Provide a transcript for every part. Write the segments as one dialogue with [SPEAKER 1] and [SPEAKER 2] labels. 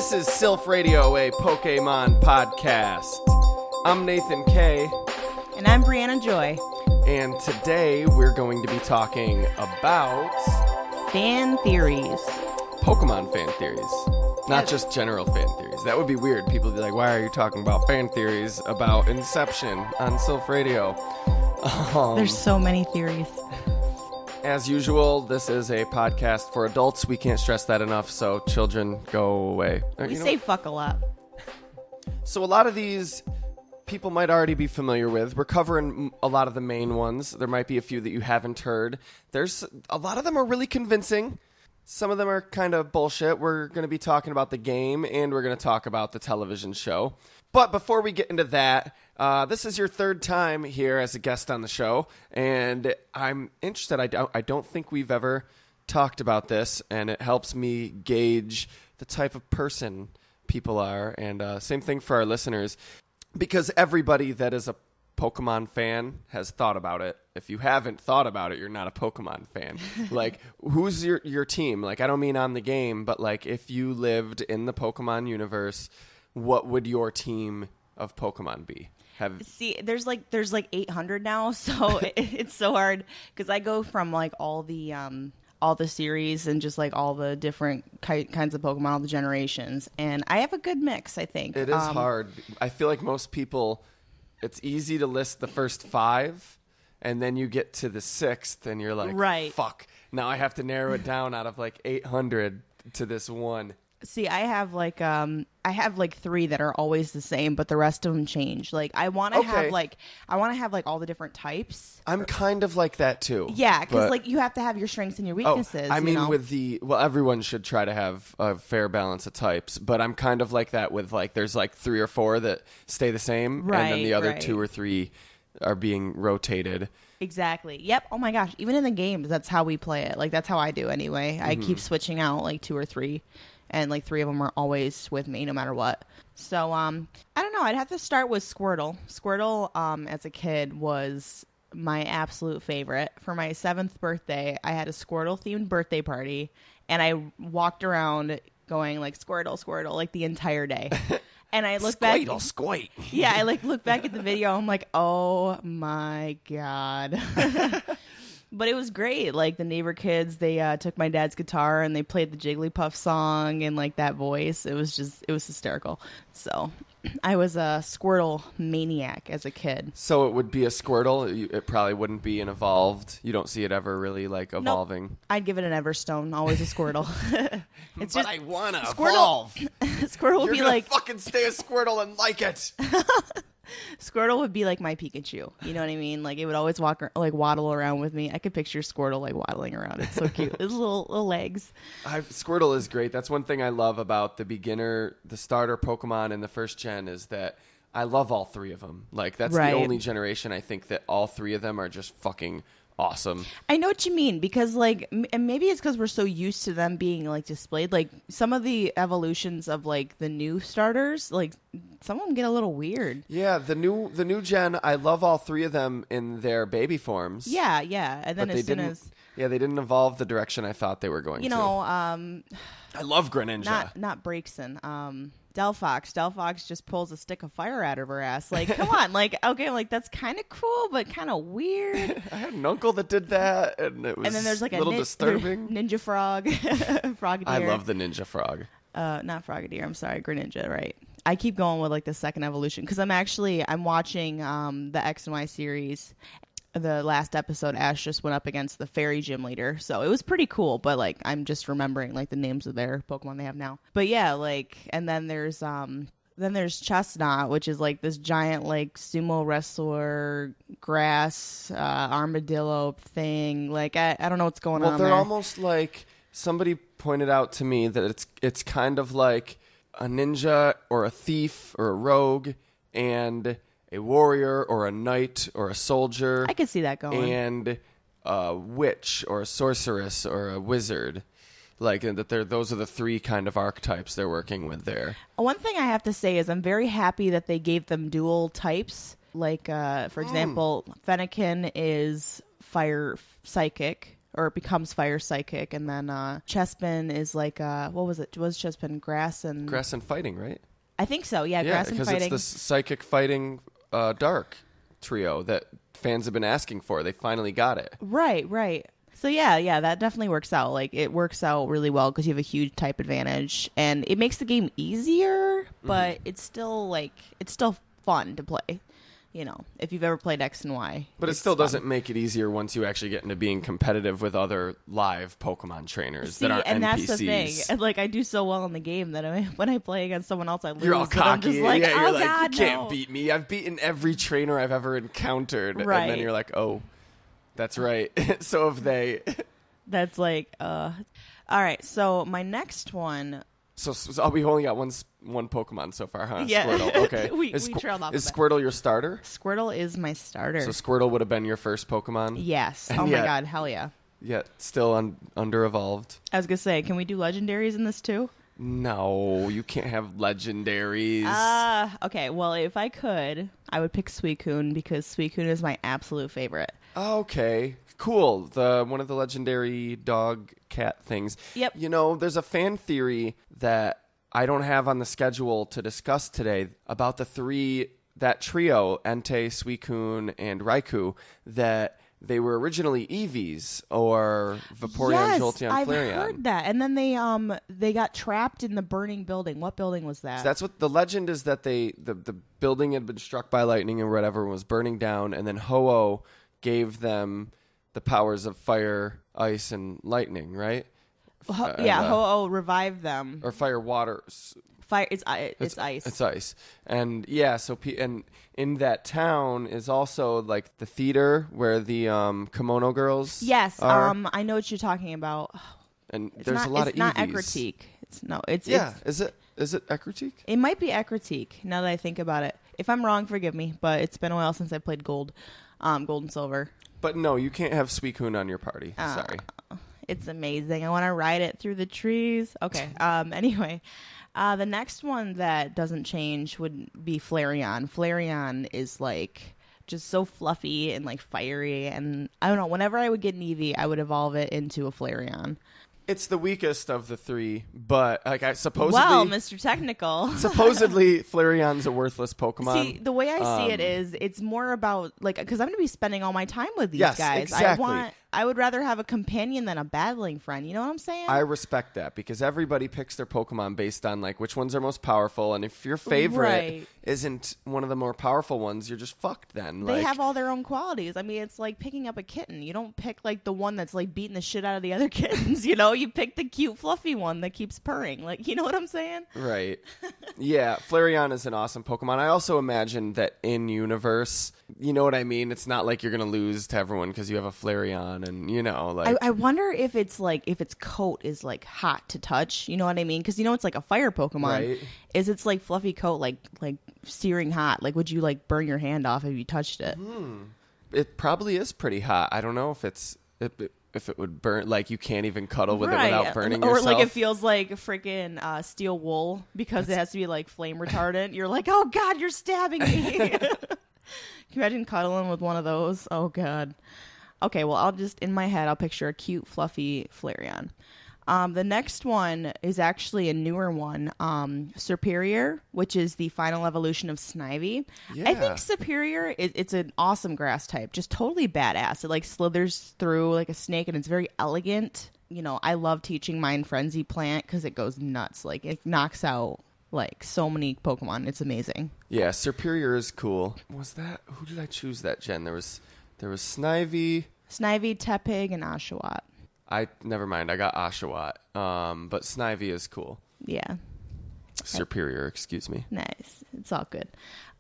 [SPEAKER 1] This is Silph Radio, a Pokemon podcast. I'm Nathan K.
[SPEAKER 2] And I'm Briana Joy.
[SPEAKER 1] And today we're going to be talking about...
[SPEAKER 2] fan theories.
[SPEAKER 1] Pokemon fan theories. Not just general fan theories. That would be weird. People would be like, why are you talking about fan theories about Inception on Silph Radio?
[SPEAKER 2] There's so many theories.
[SPEAKER 1] As usual, this is a podcast for adults. We can't stress that enough, so children, go away.
[SPEAKER 2] We say fuck a lot.
[SPEAKER 1] So a lot of these people might already be familiar with. We're covering a lot of the main ones. There might be a few that you haven't heard. There's a lot of them are really convincing. Some of them are kind of bullshit. We're going to be talking about the game, and we're going to talk about the television show. But before we get into that, this is your third time here as a guest on the show, and I'm interested. I don't think we've ever talked about this, and it helps me gauge the type of person people are, and same thing for our listeners, because everybody that is a Pokemon fan has thought about it. If you haven't thought about it, you're not a Pokemon fan. Like, who's your team? Like, I don't mean on the game, but like if you lived in the Pokemon universe, what would your team of Pokemon be?
[SPEAKER 2] See, there's like 800 now, so it's so hard because I go from like all the series and just like all the different kinds of Pokemon, all the generations, and I have a good mix, I think.
[SPEAKER 1] It is hard. I feel like most people, it's easy to list the first 5, and then you get to the 6th, and you're like,
[SPEAKER 2] right.
[SPEAKER 1] Fuck, now I have to narrow it down out of like 800 to this one.
[SPEAKER 2] See, I have like 3 that are always the same, but the rest of them change. Like I want to have like all the different types.
[SPEAKER 1] I'm kind of like that too.
[SPEAKER 2] Yeah, because like you have to have your strengths and your weaknesses.
[SPEAKER 1] I mean, everyone should try to have a fair balance of types, but I'm kind of like that with like there's like 3 or 4 that stay the same, and then the other 2 or 3 are being rotated.
[SPEAKER 2] Exactly. Yep. Oh my gosh. Even in the games, that's how we play it. Like that's how I do anyway. I keep switching out like 2 or 3. And like 3 of them are always with me no matter what. So, I don't know. I'd have to start with Squirtle. Squirtle, as a kid, was my absolute favorite. For my 7th birthday, I had a Squirtle-themed birthday party. And I walked around going like, Squirtle, Squirtle, like the entire day. And I look back.
[SPEAKER 1] Squirtle.
[SPEAKER 2] Yeah, I like look back at the video. I'm like, oh my God. But it was great. Like the neighbor kids, they took my dad's guitar and they played the Jigglypuff song and like that voice. It was hysterical. So I was a Squirtle maniac as a kid. So
[SPEAKER 1] it would be a Squirtle. It probably wouldn't be an evolved. You don't see it ever really like evolving.
[SPEAKER 2] Nope. I'd give it an Everstone. Always a Squirtle.
[SPEAKER 1] But I want to evolve.
[SPEAKER 2] Squirtle would be like
[SPEAKER 1] fucking stay a Squirtle and like it.
[SPEAKER 2] Squirtle would be like my Pikachu. You know what I mean? Like it would always waddle around with me. I could picture Squirtle like waddling around. It's so cute. His little legs.
[SPEAKER 1] Squirtle is great. That's one thing I love about the starter Pokemon in the first gen is that I love all 3 of them. Like that's the only generation I think that all 3 of them are just fucking awesome.
[SPEAKER 2] I know what you mean because like, and maybe it's because we're so used to them being like displayed. Like some of the evolutions of like the new starters, like some of them get a little weird.
[SPEAKER 1] Yeah, the new gen, I love all 3 of them in their baby forms.
[SPEAKER 2] Yeah, and then they
[SPEAKER 1] didn't evolve the direction I thought they were going to.
[SPEAKER 2] You know,
[SPEAKER 1] I love Greninja.
[SPEAKER 2] Not Braixen. Delphox just pulls a stick of fire out of her ass. Like, come on. Like, okay, like that's kind of cool, but kind of weird.
[SPEAKER 1] I had an uncle that did that, and it was
[SPEAKER 2] and then there's like
[SPEAKER 1] a little disturbing.
[SPEAKER 2] Ninja Frog. Frogadier.
[SPEAKER 1] I love the Ninja Frog.
[SPEAKER 2] Not Frogadier. I'm sorry, Greninja. Right. I keep going with like the second evolution because I'm watching the X and Y series. The last episode, Ash just went up against the fairy gym leader. So it was pretty cool, but like I'm just remembering like the names of their Pokemon they have now. But yeah, like and then there's Chestnut, which is like this giant like sumo wrestler grass armadillo thing. Like I don't know what's going on.
[SPEAKER 1] Well, they're almost like somebody pointed out to me that it's kind of like a ninja or a thief or a rogue and a warrior or a knight or a soldier.
[SPEAKER 2] I could see that going.
[SPEAKER 1] And a witch or a sorceress or a wizard. Like that those are the 3 kind of archetypes they're working with there.
[SPEAKER 2] One thing I have to say is I'm very happy that they gave them dual types. Like, for example, Fennekin is fire psychic. or becomes fire psychic, and then Chespin is like what was it? Was Chespin grass and
[SPEAKER 1] fighting, right?
[SPEAKER 2] I think so. Yeah, grass and fighting.
[SPEAKER 1] Because it's the psychic fighting dark trio that fans have been asking for. They finally got it.
[SPEAKER 2] Right. So yeah, that definitely works out. Like, it works out really well because you have a huge type advantage, and it makes the game easier, but it's still fun to play. You know, if you've ever played X and Y.
[SPEAKER 1] But it still doesn't make it easier once you actually get into being competitive with other live Pokemon trainers that aren't
[SPEAKER 2] and
[SPEAKER 1] NPCs.
[SPEAKER 2] That's the thing. And, like, I do so well in the game that when I play against someone else, I lose.
[SPEAKER 1] You're all cocky.
[SPEAKER 2] I'm just like,
[SPEAKER 1] you're like,
[SPEAKER 2] God,
[SPEAKER 1] you can't beat me. I've beaten every trainer I've ever encountered.
[SPEAKER 2] Right.
[SPEAKER 1] And then you're like, oh, that's right. So have they.
[SPEAKER 2] That's like, all right. So my next one.
[SPEAKER 1] So we only got one Pokemon so far, huh?
[SPEAKER 2] Yeah.
[SPEAKER 1] Squirtle. Okay.
[SPEAKER 2] we trailed off.
[SPEAKER 1] Is Squirtle your starter?
[SPEAKER 2] Squirtle is my starter.
[SPEAKER 1] So Squirtle would have been your first Pokemon?
[SPEAKER 2] Yes.
[SPEAKER 1] And
[SPEAKER 2] my God. Hell yeah.
[SPEAKER 1] Yet still under-evolved.
[SPEAKER 2] I was going to say, can we do legendaries in this too?
[SPEAKER 1] No, you can't have legendaries.
[SPEAKER 2] Okay. Well, if I could, I would pick Suicune because Suicune is my absolute favorite.
[SPEAKER 1] Okay. Cool. One of the legendary dog cat things.
[SPEAKER 2] Yep.
[SPEAKER 1] You know, there's a fan theory that I don't have on the schedule to discuss today about that trio, Entei, Suicune, and Raikou, that they were originally Eevees or Vaporeon, Jolteon,
[SPEAKER 2] I've
[SPEAKER 1] Flareon.
[SPEAKER 2] heard that. And then they got trapped in the burning building. What building was that?
[SPEAKER 1] So that's what the legend is, that the building had been struck by lightning or whatever, was burning down, and then Ho-Oh gave them the powers of fire, ice, and lightning, right?
[SPEAKER 2] Ho-Oh revived them.
[SPEAKER 1] Or fire, water.
[SPEAKER 2] Fire. It's ice.
[SPEAKER 1] It's ice. And yeah, and in that town is also like the theater where the kimono girls.
[SPEAKER 2] Yes.
[SPEAKER 1] are.
[SPEAKER 2] I know what you're talking about.
[SPEAKER 1] And there's a lot of Eevees.
[SPEAKER 2] It's not Ekritique.
[SPEAKER 1] Is it Ekritique?
[SPEAKER 2] It might be Ekritique. Now that I think about it, if I'm wrong, forgive me. But it's been a while since I played Gold and Silver.
[SPEAKER 1] But no, you can't have Suicune on your party. Sorry.
[SPEAKER 2] It's amazing. I want to ride it through the trees. Okay. Anyway, the next one that doesn't change would be Flareon. Flareon is like just so fluffy and like fiery, and I don't know. Whenever I would get an Eevee, I would evolve it into a Flareon.
[SPEAKER 1] It's the weakest of the three, but like supposedly.
[SPEAKER 2] Well, Mr. Technical.
[SPEAKER 1] Supposedly, Flareon's a worthless Pokemon.
[SPEAKER 2] See, the way I see it is, it's more about like, because I'm going to be spending all my time with these guys.
[SPEAKER 1] Exactly.
[SPEAKER 2] I would rather have a companion than a battling friend. You know what I'm saying?
[SPEAKER 1] I respect that because everybody picks their Pokemon based on like which ones are most powerful, and if your favorite isn't one of the more powerful ones, you're just fucked. Then
[SPEAKER 2] they have all their own qualities. I mean, it's like picking up a kitten. You don't pick like the one that's like beating the shit out of the other kittens. You know, you pick the cute, fluffy one that keeps purring. Like, you know what I'm saying?
[SPEAKER 1] Right. Yeah, Flareon is an awesome Pokemon. I also imagine that in universe, you know what I mean? It's not like you're gonna lose to everyone because you have a Flareon, and you know, like
[SPEAKER 2] I wonder if it's like if its coat is like hot to touch. You know what I mean? Because you know it's like a fire Pokemon.
[SPEAKER 1] Right.
[SPEAKER 2] Is its like fluffy coat like searing hot? Like, would you like burn your hand off if you touched it?
[SPEAKER 1] It probably is pretty hot. I don't know if it would burn, like you can't even cuddle with it without burning yourself.
[SPEAKER 2] Or like it feels like freaking steel wool because it has to be like flame retardant. You're like, oh God, you're stabbing me. Can you imagine cuddling with one of those? Oh God. Okay, well, in my head, I'll picture a cute, fluffy Flareon. The next one is actually a newer one, Serperior, which is the final evolution of Snivy.
[SPEAKER 1] Yeah.
[SPEAKER 2] I think Serperior, it's an awesome grass type, just totally badass. It like slithers through like a snake, and it's very elegant. You know, I love teaching mine Frenzy Plant because it goes nuts. Like, it knocks out like so many Pokemon. It's amazing.
[SPEAKER 1] Yeah, Serperior is cool. Who did I choose that gen? There was Snivy,
[SPEAKER 2] Tepig, and Oshawott.
[SPEAKER 1] Never mind. I got Oshawott. But Snivy is cool.
[SPEAKER 2] Yeah.
[SPEAKER 1] Serperior, excuse me.
[SPEAKER 2] Nice. It's all good.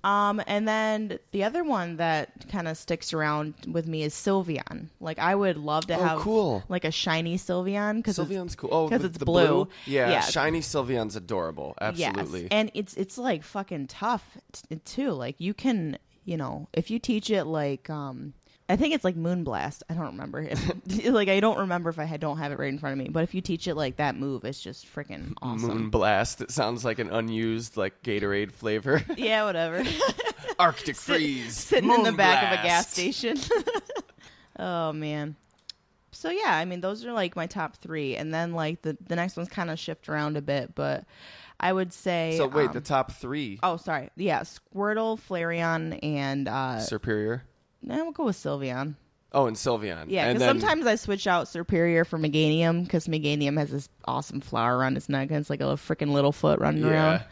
[SPEAKER 2] And then the other one that kind of sticks around with me is Sylveon. Like, I would love to have like a shiny Sylveon.
[SPEAKER 1] Sylveon's cool. Oh,
[SPEAKER 2] because it's
[SPEAKER 1] the
[SPEAKER 2] blue.
[SPEAKER 1] Yeah, shiny Sylveon's adorable. Absolutely.
[SPEAKER 2] Yes. And it's like fucking tough too. Like, you can, you know, if you teach it like I think it's like Moonblast. I don't remember. I don't remember if I don't have it right in front of me. But if you teach it like that move, it's just freaking awesome.
[SPEAKER 1] Moonblast. It sounds like an unused like Gatorade flavor.
[SPEAKER 2] Yeah, whatever.
[SPEAKER 1] Arctic Freeze.
[SPEAKER 2] Sitting in the back of a gas station. Oh, man. So yeah, I mean, those are like my top 3, and then like the next ones kind of shift around a bit, but I would say.
[SPEAKER 1] So wait, the top 3.
[SPEAKER 2] Oh, sorry. Yeah, Squirtle, Flareon, and
[SPEAKER 1] Superior.
[SPEAKER 2] No, we'll go with Sylveon.
[SPEAKER 1] Oh, and Sylveon.
[SPEAKER 2] Yeah, because sometimes I switch out Superior for Meganium because Meganium has this awesome flower around its neck and it's like a freaking little foot running around.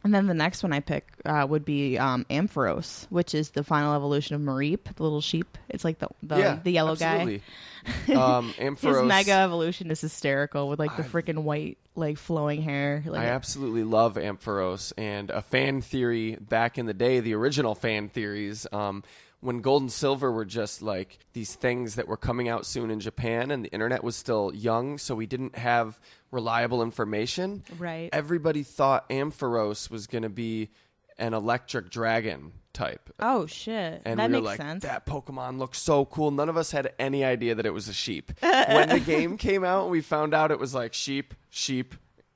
[SPEAKER 2] And then the next one I pick would be Ampharos, which is the final evolution of Mareep, the little sheep. It's like the yellow
[SPEAKER 1] absolutely.
[SPEAKER 2] guy.
[SPEAKER 1] Ampharos.
[SPEAKER 2] His mega evolution is hysterical with like the freaking white, like flowing hair. Like,
[SPEAKER 1] I absolutely love Ampharos, and a fan theory back in the day, the original fan theories, when Gold and Silver were just like these things that were coming out soon in Japan and the internet was still young, so we didn't have reliable information.
[SPEAKER 2] Right.
[SPEAKER 1] Everybody thought Ampharos was going to be an electric dragon type.
[SPEAKER 2] Oh, shit.
[SPEAKER 1] And
[SPEAKER 2] that
[SPEAKER 1] we were
[SPEAKER 2] makes
[SPEAKER 1] like,
[SPEAKER 2] sense.
[SPEAKER 1] that Pokemon looks so cool. None of us had any idea that it was a sheep. When the game came out, we found out it was like sheep,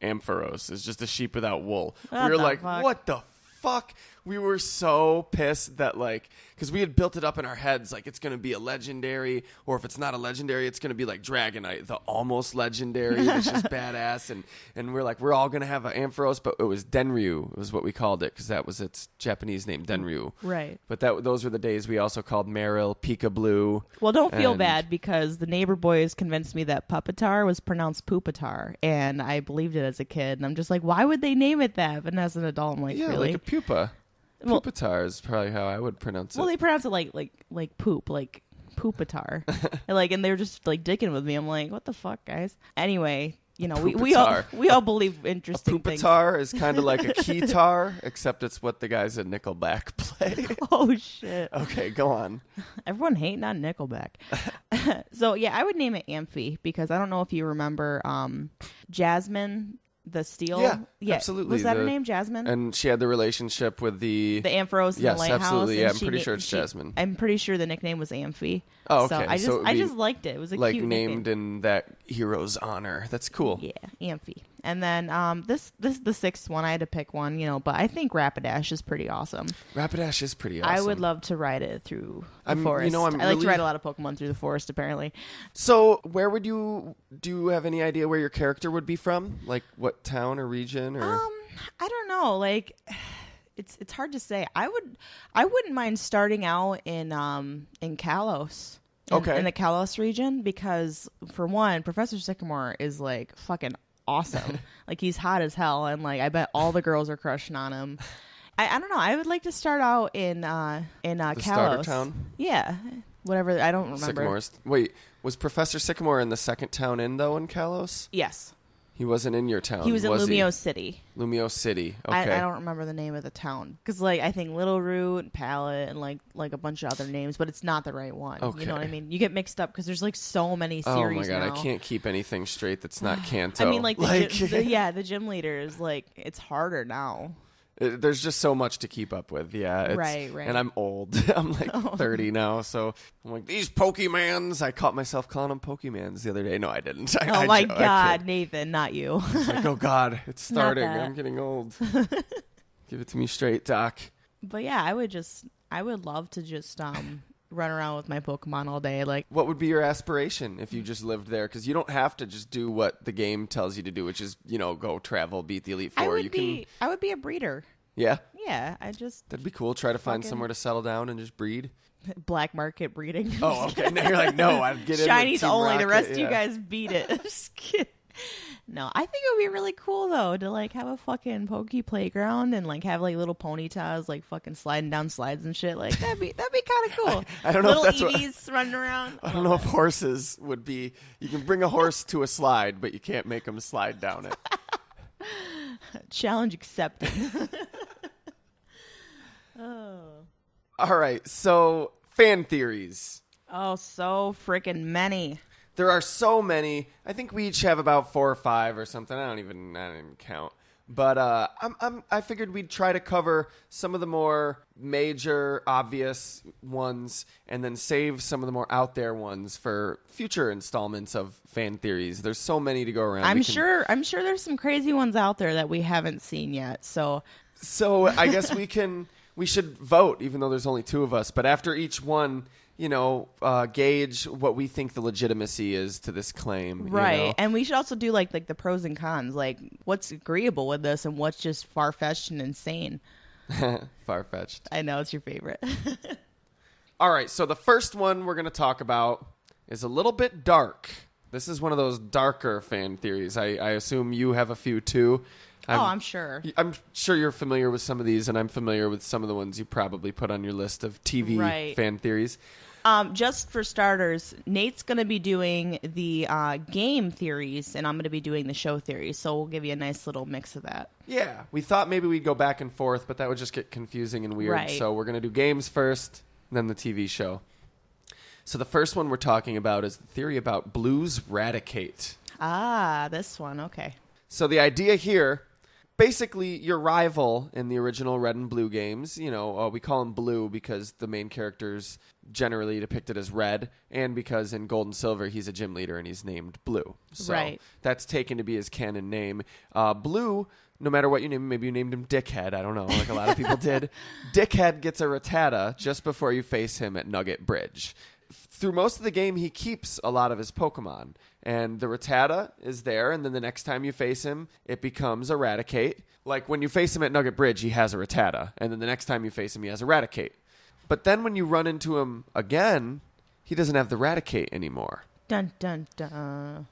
[SPEAKER 1] Ampharos. It's just a sheep without wool.
[SPEAKER 2] What
[SPEAKER 1] we were
[SPEAKER 2] the
[SPEAKER 1] like,
[SPEAKER 2] fuck?
[SPEAKER 1] what the fuck? We were so pissed that, like, because we had built it up in our heads, like, it's going to be a legendary, or if it's not a legendary, it's going to be like Dragonite, the almost legendary, that's just badass. And we're like, we're all going to have an Ampharos, but it was Denryu, was what we called it, because that was its Japanese name, Denryu.
[SPEAKER 2] Right.
[SPEAKER 1] But those were the days we also called Meryl, Pika-Blue.
[SPEAKER 2] Well, don't feel bad, because the neighbor boys convinced me that Pupitar was pronounced Pupitar, and I believed it as a kid. And I'm just like, why would they name it that? But as an adult, I'm like,
[SPEAKER 1] Yeah,
[SPEAKER 2] really?
[SPEAKER 1] like a pupa. Pupitar is probably how I would pronounce it.
[SPEAKER 2] Well, they pronounce it like poop, like Pupitar. And they were just like dicking with me. I'm like, what the fuck, guys? Anyway, you know, we all believe interesting things.
[SPEAKER 1] Pupitar is kind of like a keytar, except it's what the guys at Nickelback play.
[SPEAKER 2] Oh shit.
[SPEAKER 1] Okay, go on.
[SPEAKER 2] Everyone hating on Nickelback. So yeah, I would name it Amphi because I don't know if you remember Jasmine. The steel?
[SPEAKER 1] Yeah, absolutely.
[SPEAKER 2] Was that her name, Jasmine?
[SPEAKER 1] And she had the relationship with the
[SPEAKER 2] Ampharos in the lighthouse.
[SPEAKER 1] Yes, absolutely. Yeah,
[SPEAKER 2] and
[SPEAKER 1] I'm pretty sure it's Jasmine.
[SPEAKER 2] I'm pretty sure the nickname was Amphi.
[SPEAKER 1] Oh, okay.
[SPEAKER 2] So I just liked it. It was a
[SPEAKER 1] like
[SPEAKER 2] cute
[SPEAKER 1] named
[SPEAKER 2] nickname.
[SPEAKER 1] in that hero's honor. That's cool.
[SPEAKER 2] Yeah, Amphi. And then this the sixth one. I had to pick one, but I think Rapidash is pretty awesome.
[SPEAKER 1] Rapidash is pretty awesome.
[SPEAKER 2] I would love to ride it through the forest. I like to ride a lot of Pokemon through the forest, apparently.
[SPEAKER 1] So where would do you have any idea where your character would be from? Like what town or region or
[SPEAKER 2] I don't know. Like it's hard to say. I wouldn't mind starting out in Kalos. In the Kalos region, because for one, Professor Sycamore is like fucking awesome. Like he's hot as hell, and like I bet all the girls are crushing on him. I don't know. I would like to start out in Kalos.
[SPEAKER 1] Starter town.
[SPEAKER 2] Yeah, whatever. I don't remember.
[SPEAKER 1] Sycamore's. Wait, was Professor Sycamore in the second town in Kalos?
[SPEAKER 2] Yes.
[SPEAKER 1] He wasn't in your town.
[SPEAKER 2] He was in Lumio City.
[SPEAKER 1] Lumio City. Okay.
[SPEAKER 2] I don't remember the name of the town because, like, I think Little Root, Palette, and like a bunch of other names, but it's not the right one.
[SPEAKER 1] Okay.
[SPEAKER 2] You know what I mean? You get mixed up because there's like so many series.
[SPEAKER 1] Oh my god,
[SPEAKER 2] now.
[SPEAKER 1] I can't keep anything straight that's not Kanto.
[SPEAKER 2] I mean, like the gym leaders, like it's harder now.
[SPEAKER 1] There's just so much to keep up with. Yeah.
[SPEAKER 2] Right.
[SPEAKER 1] And I'm old. I'm like 30 now. So I'm like, these Pokemans. I caught myself calling them Pokemans the other day. No, I didn't.
[SPEAKER 2] Oh my God, Nathan, not you.
[SPEAKER 1] It's like, oh God, it's starting. I'm getting old. Give it to me straight, Doc.
[SPEAKER 2] But yeah, I would love to just run around with my Pokemon all day. Like,
[SPEAKER 1] what would be your aspiration if you just lived there? Because you don't have to just do what the game tells you to do, which is, go travel, beat the Elite Four.
[SPEAKER 2] I would be a breeder.
[SPEAKER 1] Yeah?
[SPEAKER 2] Yeah,
[SPEAKER 1] that'd be cool. Try to find somewhere to settle down and just breed.
[SPEAKER 2] Black market breeding.
[SPEAKER 1] Oh, okay. Now you're like, no, I'd get in
[SPEAKER 2] Chinese
[SPEAKER 1] with Team
[SPEAKER 2] only.
[SPEAKER 1] Rocket.
[SPEAKER 2] The rest of you guys beat it. Just kidding. No, I think it would be really cool though to like have a fucking Poke playground and like have like little Ponytas like fucking sliding down slides and shit. Like that'd be kind of cool.
[SPEAKER 1] I don't know
[SPEAKER 2] little
[SPEAKER 1] if that's
[SPEAKER 2] Eevees running around.
[SPEAKER 1] I don't know if horses would be. You can bring a horse to a slide, but you can't make them slide down it.
[SPEAKER 2] Challenge accepted. Oh.
[SPEAKER 1] All right, so fan theories.
[SPEAKER 2] Oh, so freaking many.
[SPEAKER 1] There are so many. I think we each have about 4 or 5 or something. I don't even count. But I figured we'd try to cover some of the more major, obvious ones, and then save some of the more out there ones for future installments of fan theories. There's so many to go around.
[SPEAKER 2] I'm sure there's some crazy ones out there that we haven't seen yet. So
[SPEAKER 1] I guess we can we should vote, even though there's only 2 of us. But after each one, gauge what we think the legitimacy is to this claim.
[SPEAKER 2] Right. And we should also do like the pros and cons, like what's agreeable with this and what's just far-fetched and insane.
[SPEAKER 1] Far-fetched.
[SPEAKER 2] I know, it's your favorite.
[SPEAKER 1] All right, so the first one we're going to talk about is a little bit dark. This is one of those darker fan theories. I assume you have a few too.
[SPEAKER 2] I'm sure.
[SPEAKER 1] I'm sure you're familiar with some of these, and I'm familiar with some of the ones you probably put on your list of TV fan theories.
[SPEAKER 2] Just for starters, Nate's going to be doing the game theories, and I'm going to be doing the show theories. So we'll give you a nice little mix of that.
[SPEAKER 1] Yeah, we thought maybe we'd go back and forth, but that would just get confusing and weird.
[SPEAKER 2] Right.
[SPEAKER 1] So we're going to do games first, then the TV show. So the first one we're talking about is the theory about Blue's Radicate.
[SPEAKER 2] Ah, this one. Okay.
[SPEAKER 1] So the idea here, basically your rival in the original Red and Blue games, we call him Blue because the main character's generally depicted as red, and because in Gold and Silver he's a gym leader and he's named Blue. So that's taken to be his canon name. Blue, no matter what you name him, maybe you named him Dickhead, I don't know, like a lot of people did. Dickhead gets a Rattata just before you face him at Nugget Bridge. Through most of the game, he keeps a lot of his Pokemon. And the Rattata is there, and then the next time you face him, it becomes Eradicate. Like, when you face him at Nugget Bridge, he has a Rattata. And then the next time you face him, he has Eradicate. But then when you run into him again, he doesn't have the Raticate anymore.
[SPEAKER 2] Dun, dun, dun.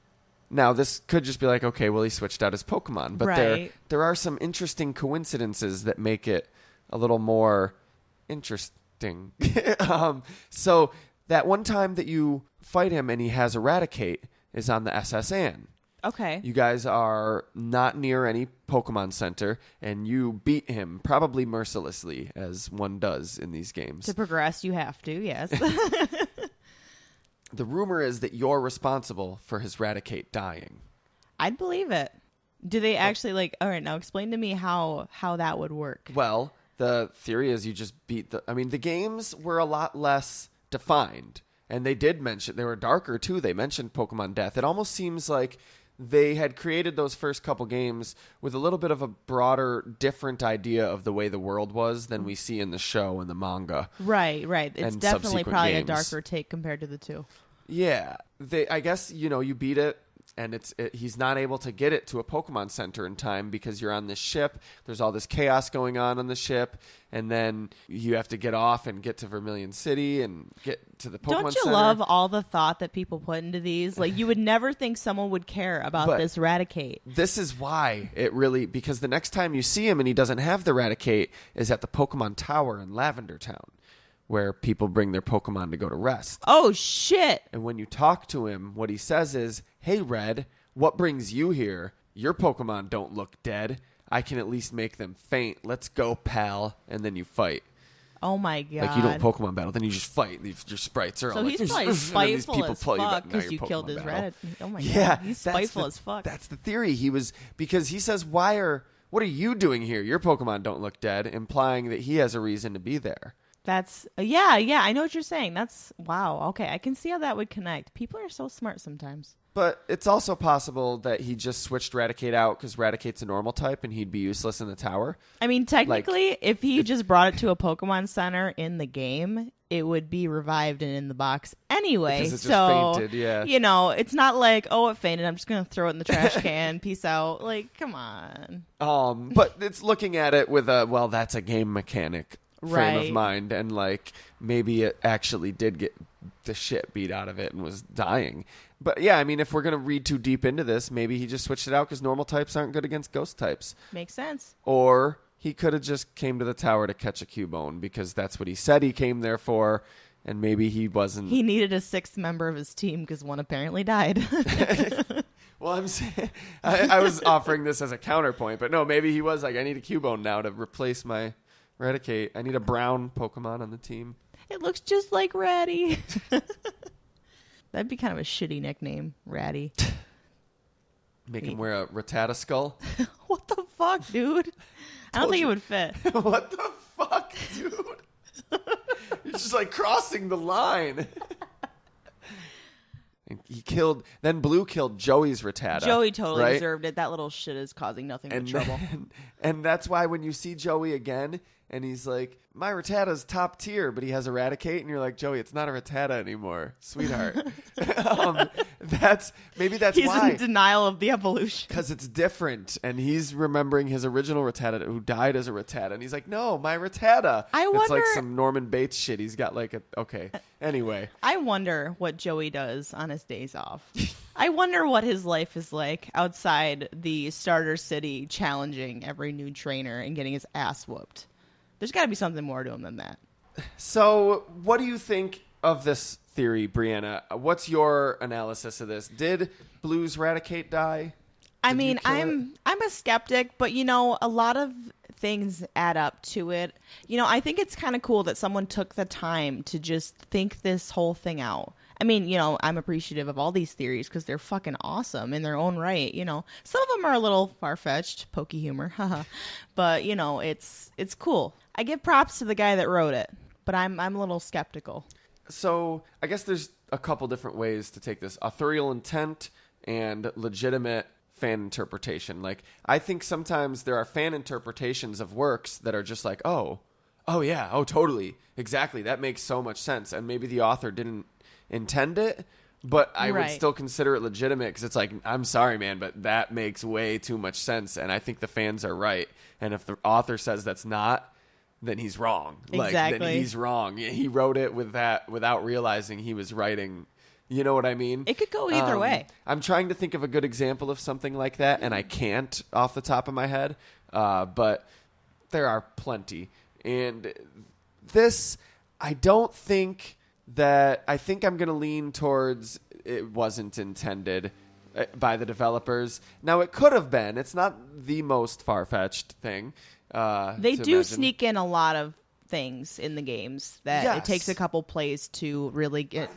[SPEAKER 1] Now, this could just be like, okay, well, he switched out his Pokemon. But there are some interesting coincidences that make it a little more interesting. So that one time that you fight him and he has Eradicate is on the SS Anne.
[SPEAKER 2] Okay.
[SPEAKER 1] You guys are not near any Pokemon Center, and you beat him, probably mercilessly, as one does in these games.
[SPEAKER 2] To progress, you have to, yes.
[SPEAKER 1] The rumor is that you're responsible for his Raticate dying.
[SPEAKER 2] I'd believe it. Do they actually, all right, now explain to me how that would work.
[SPEAKER 1] Well, the theory is you just beat the games were a lot less defined. And they did mention, they were darker too. They mentioned Pokemon death. It almost seems like they had created those first couple games with a little bit of a broader, different idea of the way the world was than we see in the show and the manga.
[SPEAKER 2] Right. It's definitely probably a darker take compared to the two.
[SPEAKER 1] Yeah. I guess, you beat it. And he's not able to get it to a Pokemon Center in time because you're on this ship. There's all this chaos going on the ship. And then you have to get off and get to Vermilion City and get to the Pokemon Center.
[SPEAKER 2] Don't you love all the thought that people put into these? Like, you would never think someone would care about this Raticate.
[SPEAKER 1] This is why because the next time you see him and he doesn't have the Raticate is at the Pokemon Tower in Lavender Town, where people bring their Pokemon to go to rest.
[SPEAKER 2] Oh, shit.
[SPEAKER 1] And when you talk to him, what he says is, "Hey, Red, what brings you here? Your Pokemon don't look dead. I can at least make them faint. Let's go, pal." And then you fight.
[SPEAKER 2] Oh, my God.
[SPEAKER 1] Like, you don't Pokemon battle. Then you just fight. Your sprites are all like...
[SPEAKER 2] So he's probably spiteful as fuck because you
[SPEAKER 1] Pokemon
[SPEAKER 2] killed his
[SPEAKER 1] battle.
[SPEAKER 2] Red. Oh, my God. He's spiteful as fuck.
[SPEAKER 1] That's the theory. Because he says, what are you doing here? Your Pokemon don't look dead, implying that he has a reason to be there.
[SPEAKER 2] That's yeah, I know what you're saying. That's wow. Okay, I can see how that would connect. People are so smart sometimes.
[SPEAKER 1] But it's also possible that he just switched Raticate out because Raticate's a normal type and he'd be useless in the tower.
[SPEAKER 2] I mean, technically, if he just brought it to a Pokemon Center in the game, it would be revived and in the box anyway.
[SPEAKER 1] Because it just fainted, yeah.
[SPEAKER 2] It's not like, oh, it fainted, I'm just going to throw it in the trash can, peace out. Like, come on.
[SPEAKER 1] But it's looking at it with that's a game mechanic frame of mind, and maybe it actually did get the shit beat out of it and was dying. But yeah, I mean, if we're gonna read too deep into this, maybe he just switched it out because normal types aren't good against ghost types.
[SPEAKER 2] Makes sense.
[SPEAKER 1] Or he could have just came to the tower to catch a Cubone because that's what he said he came there for, and maybe he wasn't.
[SPEAKER 2] He needed a sixth member of his team because one apparently died.
[SPEAKER 1] Well, I'm saying I was offering this as a counterpoint, but no, maybe he was like, I need a Cubone now to replace my Raticate. I need a brown Pokemon on the team.
[SPEAKER 2] It looks just like Ratty. That'd be kind of a shitty nickname, Ratty.
[SPEAKER 1] Make him wear a Rattata skull?
[SPEAKER 2] What the fuck, dude? I don't think it would fit.
[SPEAKER 1] What the fuck, dude? You're just crossing the line. And then Blue killed Joey's Rattata.
[SPEAKER 2] Joey totally
[SPEAKER 1] right?
[SPEAKER 2] deserved it. That little shit is causing nothing but trouble.
[SPEAKER 1] And that's why when you see Joey again, and he's like, my Rattata's top tier, but he has Eradicate, and you're like, Joey, it's not a Rattata anymore, sweetheart. That's
[SPEAKER 2] he's
[SPEAKER 1] why.
[SPEAKER 2] in denial of the evolution.
[SPEAKER 1] Because it's different, and he's remembering his original Rattata who died as a Rattata, and he's like, no, my Rattata. It's like some Norman Bates shit. He's got like okay. Anyway.
[SPEAKER 2] I wonder what Joey does on his days off. I wonder what his life is like outside the starter city challenging every new trainer and getting his ass whooped. There's got to be something more to him than that.
[SPEAKER 1] So what do you think of this theory, Briana? What's your analysis of this? Did Blue's Raticate die?
[SPEAKER 2] I mean, I'm a skeptic, but, a lot of things add up to it. I think it's kind of cool that someone took the time to just think this whole thing out. I mean, I'm appreciative of all these theories because they're fucking awesome in their own right. Some of them are a little far-fetched, pokey humor, but it's cool. I give props to the guy that wrote it, but I'm a little skeptical.
[SPEAKER 1] So I guess there's a couple different ways to take this: authorial intent and legitimate fan interpretation. Like, I think sometimes there are fan interpretations of works that are just like, oh yeah, oh totally, exactly, that makes so much sense, and maybe the author didn't intend it, but I would still consider it legitimate because it's like, I'm sorry, man, but that makes way too much sense, and I think the fans are right. And if the author says that's not, then he's wrong.
[SPEAKER 2] Exactly.
[SPEAKER 1] Then he's wrong. He wrote it with that without realizing he was writing. You know what I mean?
[SPEAKER 2] It could go either way.
[SPEAKER 1] I'm trying to think of a good example of something like that, and I can't off the top of my head, but there are plenty. And this, I don't think that... I think I'm going to lean towards it wasn't intended by the developers. Now, it could have been. It's not the most far-fetched thing.
[SPEAKER 2] They do imagine. Sneak in a lot of things in the games that it takes a couple plays to really get...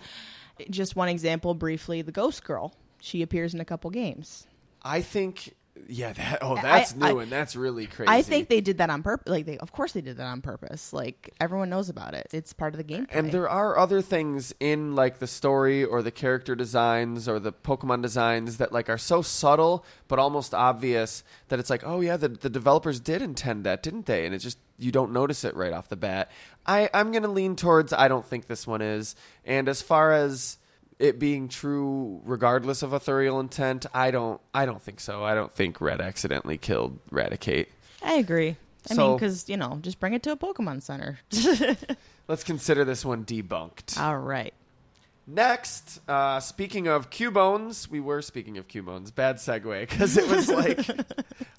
[SPEAKER 2] Just one example briefly, the Ghost Girl. She appears in a couple games.
[SPEAKER 1] I think... Yeah, that's new, and that's really crazy.
[SPEAKER 2] I think they did that on purpose. Of course they did that on purpose. Like, everyone knows about it. It's part of the gameplay.
[SPEAKER 1] And there are other things in, like, the story or the character designs or the Pokemon designs that, like, are so subtle but almost obvious that it's like, oh, yeah, the developers did intend that, didn't they? And it's just, you don't notice it right off the bat. I'm going to lean towards I don't think this one is. And as far as... it being true regardless of authorial intent, I don't think so. I don't think Red accidentally killed Raticate.
[SPEAKER 2] I agree. I mean, because, just bring it to a Pokemon Center.
[SPEAKER 1] Let's consider this one debunked.
[SPEAKER 2] All right.
[SPEAKER 1] Next, speaking of Cubones, we were speaking of Cubones. Bad segue, because it was like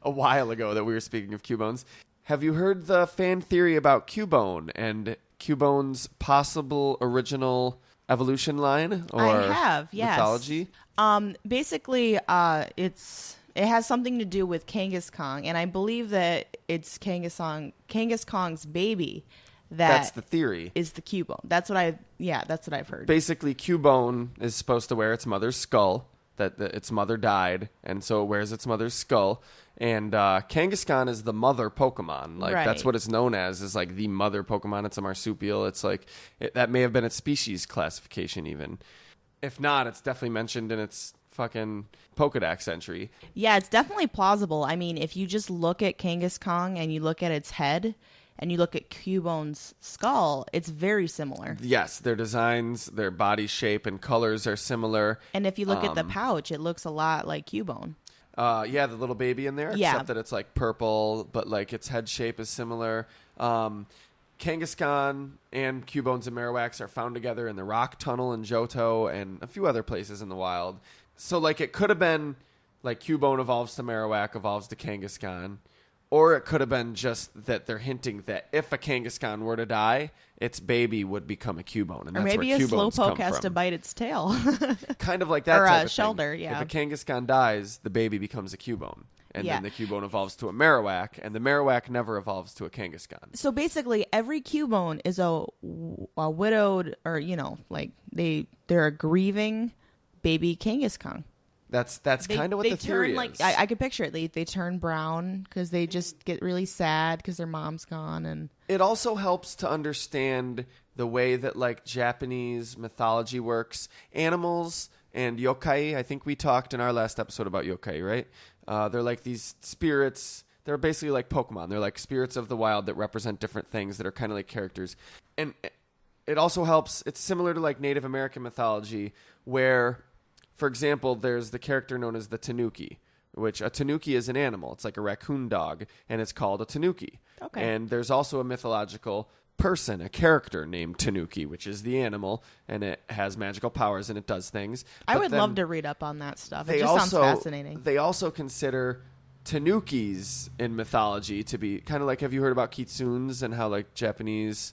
[SPEAKER 1] a while ago that we were speaking of Cubones. Have you heard the fan theory about Cubone and Cubone's possible original... evolution line or
[SPEAKER 2] I have, yes.
[SPEAKER 1] mythology?
[SPEAKER 2] Basically, it has something to do with Kangaskhan, and I believe that it's Kangaskhan's baby
[SPEAKER 1] that's the theory.
[SPEAKER 2] Is the Cubone. That's what I've heard.
[SPEAKER 1] Basically, Cubone is supposed to wear its mother's skull, that its mother died, and so it wears its mother's skull. And Kangaskhan is the mother Pokemon. Like, that's what it's known as, is like the mother Pokemon. It's a marsupial. It's like, that may have been its species classification even. If not, it's definitely mentioned in its fucking Pokedex entry. Yeah,
[SPEAKER 2] it's definitely plausible. I mean, if you just look at Kangaskhan and you look at its head and you look at Cubone's skull, it's very similar.
[SPEAKER 1] Yes, their designs, their body shape and colors are similar.
[SPEAKER 2] And if you look at the pouch, it looks a lot like Cubone.
[SPEAKER 1] Yeah, the little baby in there, except that it's like purple, but like its head shape is similar. Kangaskhan and Cubones and Marowaks are found together in the Rock Tunnel in Johto and a few other places in the wild. So like it could have been like Cubone evolves to Marowak, evolves to Kangaskhan. Or it could have been just that they're hinting that if a Kangaskhan were to die, its baby would become a Cubone. And
[SPEAKER 2] or
[SPEAKER 1] that's
[SPEAKER 2] maybe
[SPEAKER 1] where
[SPEAKER 2] a
[SPEAKER 1] Cubones
[SPEAKER 2] Slowpoke
[SPEAKER 1] come
[SPEAKER 2] has
[SPEAKER 1] from.
[SPEAKER 2] to bite its tail.
[SPEAKER 1] Kind of like that
[SPEAKER 2] or
[SPEAKER 1] type
[SPEAKER 2] a
[SPEAKER 1] of
[SPEAKER 2] Shelter,
[SPEAKER 1] thing.
[SPEAKER 2] yeah.
[SPEAKER 1] If a Kangaskhan dies, the baby becomes a Cubone. And then the Cubone evolves to a Marowak, and the Marowak never evolves to a Kangaskhan.
[SPEAKER 2] So basically, every Cubone is a widowed, or, they're a grieving baby Kangaskhan.
[SPEAKER 1] That's kind of what the theory is.
[SPEAKER 2] I could picture it. They turn brown because they just get really sad because their mom's gone. And
[SPEAKER 1] it also helps to understand the way that like Japanese mythology works. Animals and yokai. I think we talked in our last episode about yokai, right? They're like these spirits. They're basically like Pokemon. They're like spirits of the wild that represent different things that are kind of like characters. And it also helps. It's similar to like Native American mythology where, for example, there's the character known as the Tanuki, which a Tanuki is an animal. It's like a raccoon dog, and it's called a Tanuki.
[SPEAKER 2] Okay.
[SPEAKER 1] And there's also a mythological person, a character named Tanuki, which is the animal, and it has magical powers and it does things.
[SPEAKER 2] I would love to read up on that stuff. It just sounds fascinating.
[SPEAKER 1] They also consider Tanukis in mythology to be kind of like, have you heard about kitsunes and how like Japanese...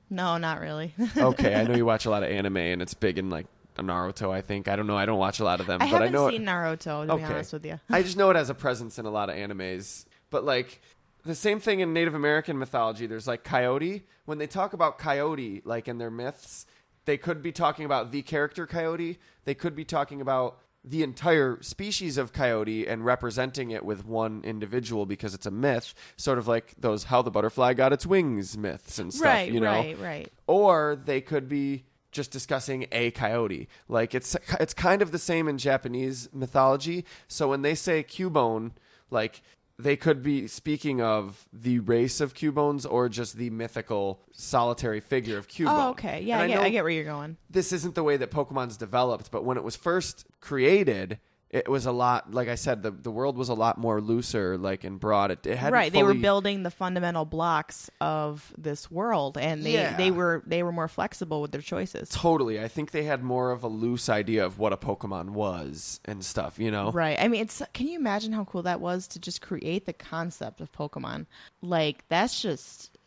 [SPEAKER 2] No, not really.
[SPEAKER 1] Okay, I know you watch a lot of anime, and it's big in like Naruto, I think. I don't know. I don't watch a lot of them.
[SPEAKER 2] I
[SPEAKER 1] but
[SPEAKER 2] haven't
[SPEAKER 1] I know
[SPEAKER 2] seen Naruto, to be honest with you.
[SPEAKER 1] I just know it has a presence in a lot of animes. But like the same thing in Native American mythology, there's like coyote. When they talk about coyote, like in their myths, they could be talking about the character coyote. They could be talking about the entire species of coyote and representing it with one individual because it's a myth, sort of like those how the butterfly got its wings myths and stuff,
[SPEAKER 2] right,
[SPEAKER 1] you know?
[SPEAKER 2] Right.
[SPEAKER 1] Or they could be just discussing a coyote. Like it's kind of the same in Japanese mythology. So when they say Cubone, like they could be speaking of the race of Cubones or just the mythical solitary figure of Cubone.
[SPEAKER 2] Oh, okay. Yeah, I get where you're going.
[SPEAKER 1] This isn't the way that Pokemon's developed, but when it was first created, it was a lot, like I said, the world was a lot more looser, like, and broad. It hadn't
[SPEAKER 2] right.
[SPEAKER 1] fully...
[SPEAKER 2] They were building the fundamental blocks of this world, and they were more flexible with their choices.
[SPEAKER 1] Totally. I think they had more of a loose idea of what a Pokemon was and stuff, you know?
[SPEAKER 2] Right. I mean, can you imagine how cool that was to just create the concept of Pokemon? Like, that's just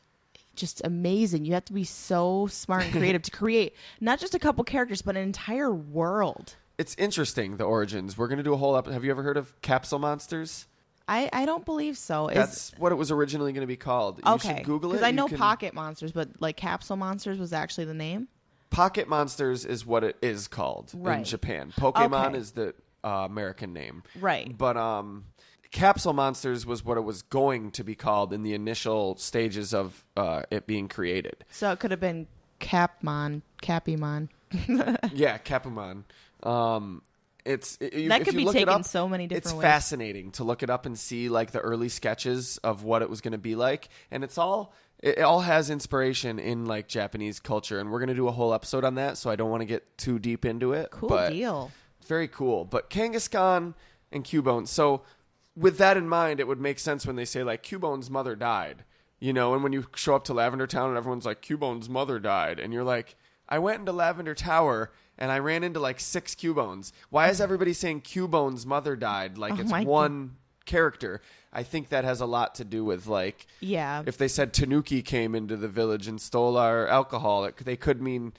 [SPEAKER 2] amazing. You have to be so smart and creative to create not just a couple characters, but an entire world.
[SPEAKER 1] It's interesting, the origins. We're going to do a whole episode. Have you ever heard of capsule monsters?
[SPEAKER 2] I don't believe so.
[SPEAKER 1] That's what it was originally going to be called. You should Google it.
[SPEAKER 2] Because I know pocket monsters, but like capsule monsters was actually the name?
[SPEAKER 1] Pocket monsters is what it is called in Japan. Pokemon is the American name.
[SPEAKER 2] Right.
[SPEAKER 1] But capsule monsters was what it was going to be called in the initial stages of it being created.
[SPEAKER 2] So it could have been Cappymon.
[SPEAKER 1] Yeah, Capumon.
[SPEAKER 2] That could be taken so many different ways.
[SPEAKER 1] It's fascinating to look it up and see like the early sketches of what it was going to be like, and it all has inspiration in like Japanese culture, and we're going to do a whole episode on that, so I don't want to get too deep into it.
[SPEAKER 2] Cool deal.
[SPEAKER 1] Very cool. But Kangaskhan and Cubone. So with that in mind, it would make sense when they say like Cubone's mother died, you know, and when you show up to Lavender Town and everyone's like Cubone's mother died, and you're like, I went into Lavender Tower and I ran into like 6 Cubones. Why is everybody saying Cubone's mother died like it's one character? I think that has a lot to do with like, if they said Tanuki came into the village and stole our alcohol, they could mean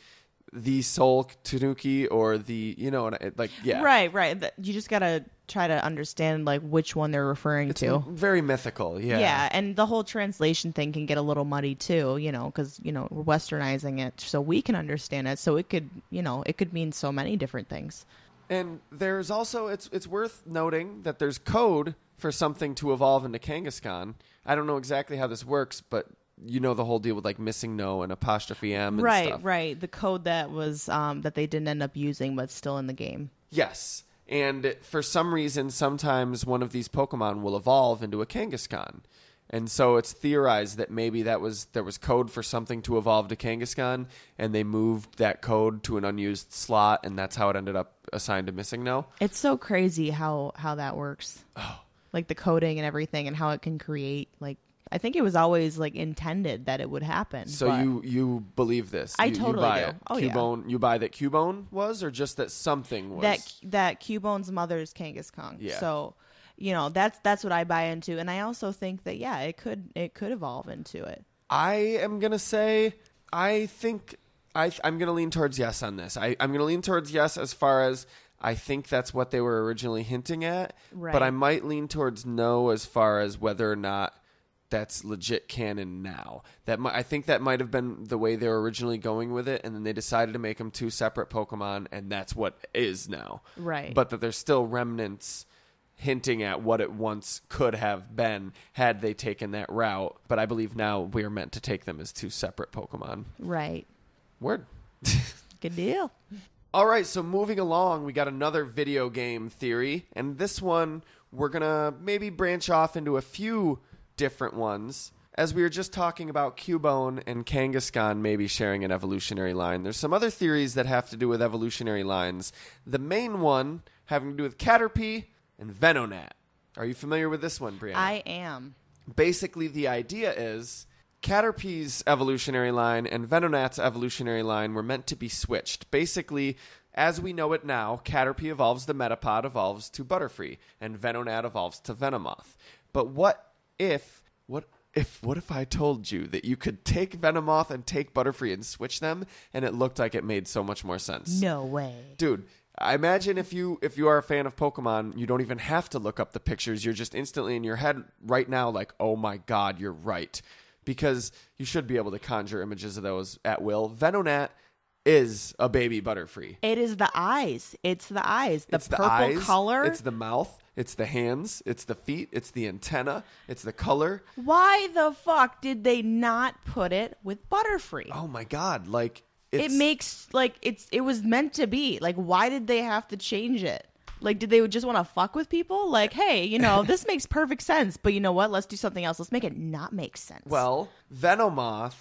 [SPEAKER 1] the soul Tanuki or the, you know, like, yeah.
[SPEAKER 2] Right. You just got to try to understand like which one they're referring to.
[SPEAKER 1] Very mythical, yeah.
[SPEAKER 2] Yeah, and the whole translation thing can get a little muddy too, you know, because, you know, we're westernizing it so we can understand it. So it could, you know, it could mean so many different things.
[SPEAKER 1] And there's also, it's worth noting that there's code for something to evolve into Kangaskhan. I don't know exactly how this works, but you know the whole deal with like missing no and apostrophe M and stuff. Right.
[SPEAKER 2] The code that was that they didn't end up using but still in the game.
[SPEAKER 1] Yes. And for some reason, sometimes one of these Pokemon will evolve into a Kangaskhan. And so it's theorized that maybe there was code for something to evolve to Kangaskhan, and they moved that code to an unused slot, and that's how it ended up assigned to missing no.
[SPEAKER 2] It's so crazy how that works.
[SPEAKER 1] Oh.
[SPEAKER 2] Like the coding and everything and how it can create like I think it was always like intended that it would happen.
[SPEAKER 1] So you believe this?
[SPEAKER 2] I totally do.
[SPEAKER 1] It.
[SPEAKER 2] Oh
[SPEAKER 1] Cubone,
[SPEAKER 2] yeah.
[SPEAKER 1] You buy that Cubone was, or just that something was?
[SPEAKER 2] That Cubone's mother's Kangaskhan.
[SPEAKER 1] Yeah.
[SPEAKER 2] So, you know, that's what I buy into, and I also think that it could evolve into it.
[SPEAKER 1] I am gonna say I think I'm gonna lean towards yes on this. I'm gonna lean towards yes as far as I think that's what they were originally hinting at.
[SPEAKER 2] Right.
[SPEAKER 1] But I might lean towards no as far as whether or not that's legit canon now. I think that might have been the way they were originally going with it, and then they decided to make them 2 separate Pokemon, and that's what is now.
[SPEAKER 2] Right.
[SPEAKER 1] But that there's still remnants hinting at what it once could have been had they taken that route. But I believe now we are meant to take them as 2 separate Pokemon.
[SPEAKER 2] Right.
[SPEAKER 1] Word.
[SPEAKER 2] Good deal.
[SPEAKER 1] All right, so moving along, we got another video game theory, and this one we're going to maybe branch off into a few different ones. As we were just talking about Cubone and Kangaskhan maybe sharing an evolutionary line, there's some other theories that have to do with evolutionary lines. The main one having to do with Caterpie and Venonat. Are you familiar with this one, Brianna?
[SPEAKER 2] I am.
[SPEAKER 1] Basically, the idea is Caterpie's evolutionary line and Venonat's evolutionary line were meant to be switched. Basically, as we know it now, Caterpie evolves to Metapod, evolves to Butterfree, and Venonat evolves to Venomoth. But what if I told you that you could take Venomoth and take Butterfree and switch them, and it looked like it made so much more sense?
[SPEAKER 2] No way.
[SPEAKER 1] Dude, I imagine if you are a fan of Pokemon, you don't even have to look up the pictures. You're just instantly in your head right now like, oh my god, you're right. Because you should be able to conjure images of those at will. Venonat is a baby Butterfree.
[SPEAKER 2] It is the eyes. It's the eyes. The
[SPEAKER 1] it's
[SPEAKER 2] purple
[SPEAKER 1] the eyes,
[SPEAKER 2] color.
[SPEAKER 1] It's the mouth. It's the hands. It's the feet. It's the antenna. It's the color.
[SPEAKER 2] Why the fuck did they not put it with Butterfree?
[SPEAKER 1] Oh my god! Like
[SPEAKER 2] it makes like it was meant to be. Like, why did they have to change it? Like, did they just want to fuck with people? Like, hey, this makes perfect sense, but you know what? Let's do something else. Let's make it not make sense.
[SPEAKER 1] Well, Venomoth,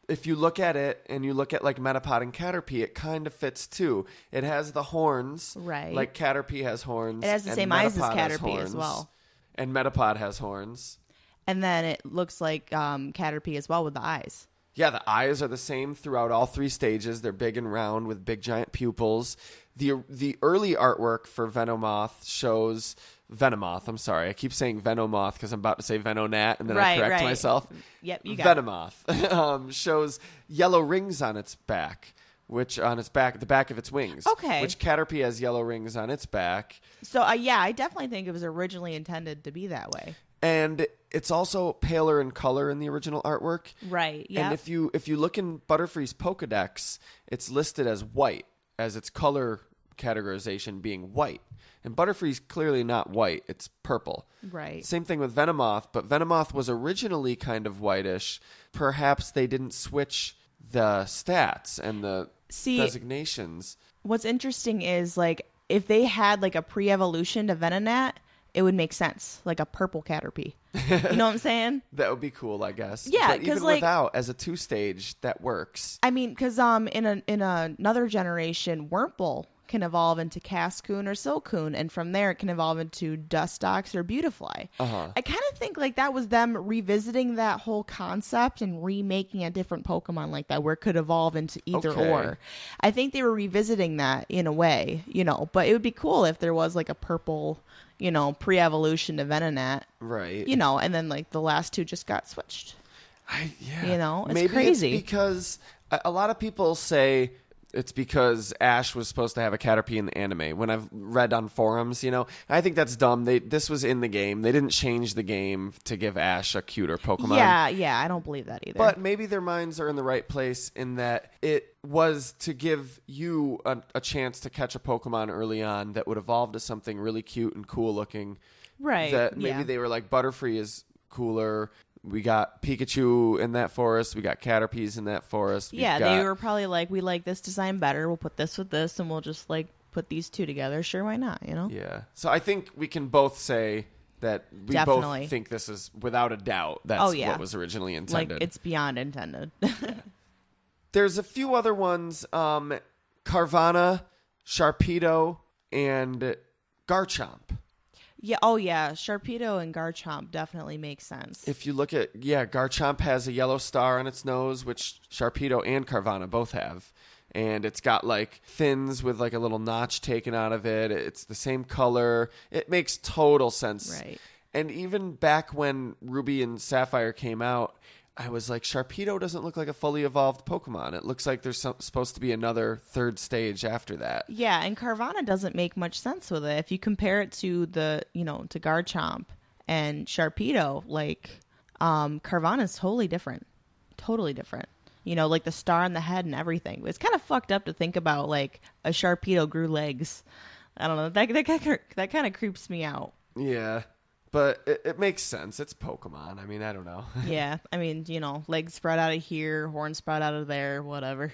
[SPEAKER 1] if you look at it and you look at like Metapod and Caterpie, it kind of fits too. It has the horns.
[SPEAKER 2] Right.
[SPEAKER 1] Like Caterpie has horns.
[SPEAKER 2] It has the same eyes as Caterpie as well.
[SPEAKER 1] And Metapod has horns.
[SPEAKER 2] And then it looks like Caterpie as well with the eyes.
[SPEAKER 1] Yeah, the eyes are the same throughout all three stages. They're big and round with big giant pupils. The early artwork for Venomoth shows Venomoth. I'm sorry, I keep saying Venomoth because I'm about to say Venonat, and then I correct myself.
[SPEAKER 2] Yep, you got
[SPEAKER 1] Venomoth shows yellow rings on its back, the back of its wings.
[SPEAKER 2] Okay.
[SPEAKER 1] Which Caterpie has yellow rings on its back.
[SPEAKER 2] So yeah, I definitely think it was originally intended to be that way.
[SPEAKER 1] And it's also paler in color in the original artwork.
[SPEAKER 2] Right, yeah.
[SPEAKER 1] And if you look in Butterfree's Pokedex, it's listed as white, as its color categorization being white. And Butterfree's clearly not white, it's purple.
[SPEAKER 2] Right.
[SPEAKER 1] Same thing with Venomoth, but Venomoth was originally kind of whitish. Perhaps they didn't switch the stats and the designations.
[SPEAKER 2] What's interesting is, like, if they had, like, a pre-evolution to Venonat, it would make sense, like a purple Caterpie. You know what I'm saying?
[SPEAKER 1] That would be cool, I guess.
[SPEAKER 2] Yeah,
[SPEAKER 1] but even
[SPEAKER 2] like,
[SPEAKER 1] without, as a 2-stage, that works.
[SPEAKER 2] I mean, because in another generation, Wurmple can evolve into Cascoon or Silcoon, and from there it can evolve into Dustox or Beautifly. I kind of think like that was them revisiting that whole concept and remaking a different Pokemon like that, where it could evolve into either or. I think they were revisiting that in a way, but it would be cool if there was like a purple, pre-evolution to Venonat.
[SPEAKER 1] Right.
[SPEAKER 2] And then like the last two just got switched.
[SPEAKER 1] Yeah.
[SPEAKER 2] It's
[SPEAKER 1] Maybe
[SPEAKER 2] crazy.
[SPEAKER 1] It's because a lot of people say it's because Ash was supposed to have a Caterpie in the anime. When I've read on forums, I think that's dumb. This was in the game. They didn't change the game to give Ash a cuter Pokemon.
[SPEAKER 2] Yeah, I don't believe that either.
[SPEAKER 1] But maybe their minds are in the right place in that it was to give you a chance to catch a Pokemon early on that would evolve to something really cute and cool looking.
[SPEAKER 2] Right.
[SPEAKER 1] That maybe they were like, Butterfree is cooler. We got Pikachu in that forest. We got Caterpies in that forest.
[SPEAKER 2] They were probably like, we like this design better. We'll put this with this, and we'll just like put these two together. Sure, why not?
[SPEAKER 1] Yeah. So I think we can both say that we both think this is, without a doubt, that's what was originally intended.
[SPEAKER 2] Like, it's beyond intended.
[SPEAKER 1] There's a few other ones. Carvanha, Sharpedo, and Garchomp.
[SPEAKER 2] Yeah. Oh, yeah. Sharpedo and Garchomp definitely make sense.
[SPEAKER 1] If you look at, Garchomp has a yellow star on its nose, which Sharpedo and Carvanha both have. And it's got like fins with like a little notch taken out of it. It's the same color. It makes total sense.
[SPEAKER 2] Right.
[SPEAKER 1] And even back when Ruby and Sapphire came out, I was like, Sharpedo doesn't look like a fully evolved Pokemon. It looks like there's supposed to be another third stage after that.
[SPEAKER 2] Yeah, and Carvanha doesn't make much sense with it. If you compare it to to Garchomp and Sharpedo, like, Carvanha is totally different. Totally different. Like the star on the head and everything. It's kind of fucked up to think about, like, a Sharpedo grew legs. I don't know. That kind of creeps me out.
[SPEAKER 1] Yeah. But it makes sense. It's Pokemon. I mean, I don't know.
[SPEAKER 2] Yeah. I mean, legs sprout out of here, horns sprout out of there, whatever.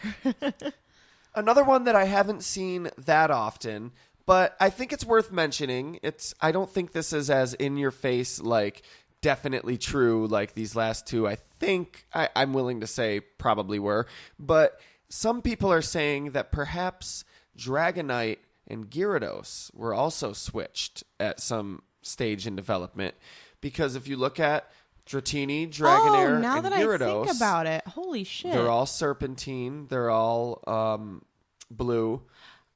[SPEAKER 1] Another one that I haven't seen that often, but I think it's worth mentioning. I don't think this is as in your face, like definitely true like these last two. I think I'm willing to say probably were, but some people are saying that perhaps Dragonite and Gyarados were also switched at some stage in development, because if you look at Dratini, Dragonair,
[SPEAKER 2] now
[SPEAKER 1] and
[SPEAKER 2] that
[SPEAKER 1] Gyarados,
[SPEAKER 2] I think about it, holy shit,
[SPEAKER 1] they're all Serpentine. They're all blue.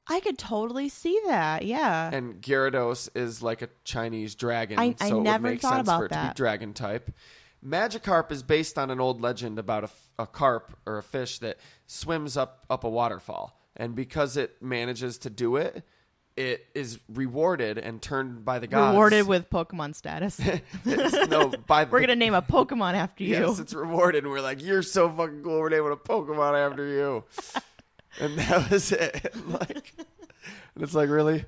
[SPEAKER 2] I could totally see that. Yeah.
[SPEAKER 1] And Gyarados is like a Chinese dragon,
[SPEAKER 2] I
[SPEAKER 1] so it
[SPEAKER 2] never
[SPEAKER 1] would make
[SPEAKER 2] thought
[SPEAKER 1] sense
[SPEAKER 2] about
[SPEAKER 1] for it to
[SPEAKER 2] that.
[SPEAKER 1] be dragon type. Magikarp is based on an old legend about a carp or a fish that swims up a waterfall. And because it manages to do it, it is rewarded and turned by the gods.
[SPEAKER 2] Rewarded with Pokemon status. We're going to name a Pokemon after you.
[SPEAKER 1] Yes, it's rewarded. And we're like, you're so fucking cool. We're naming a Pokemon after you. And that was it. And it's like, really?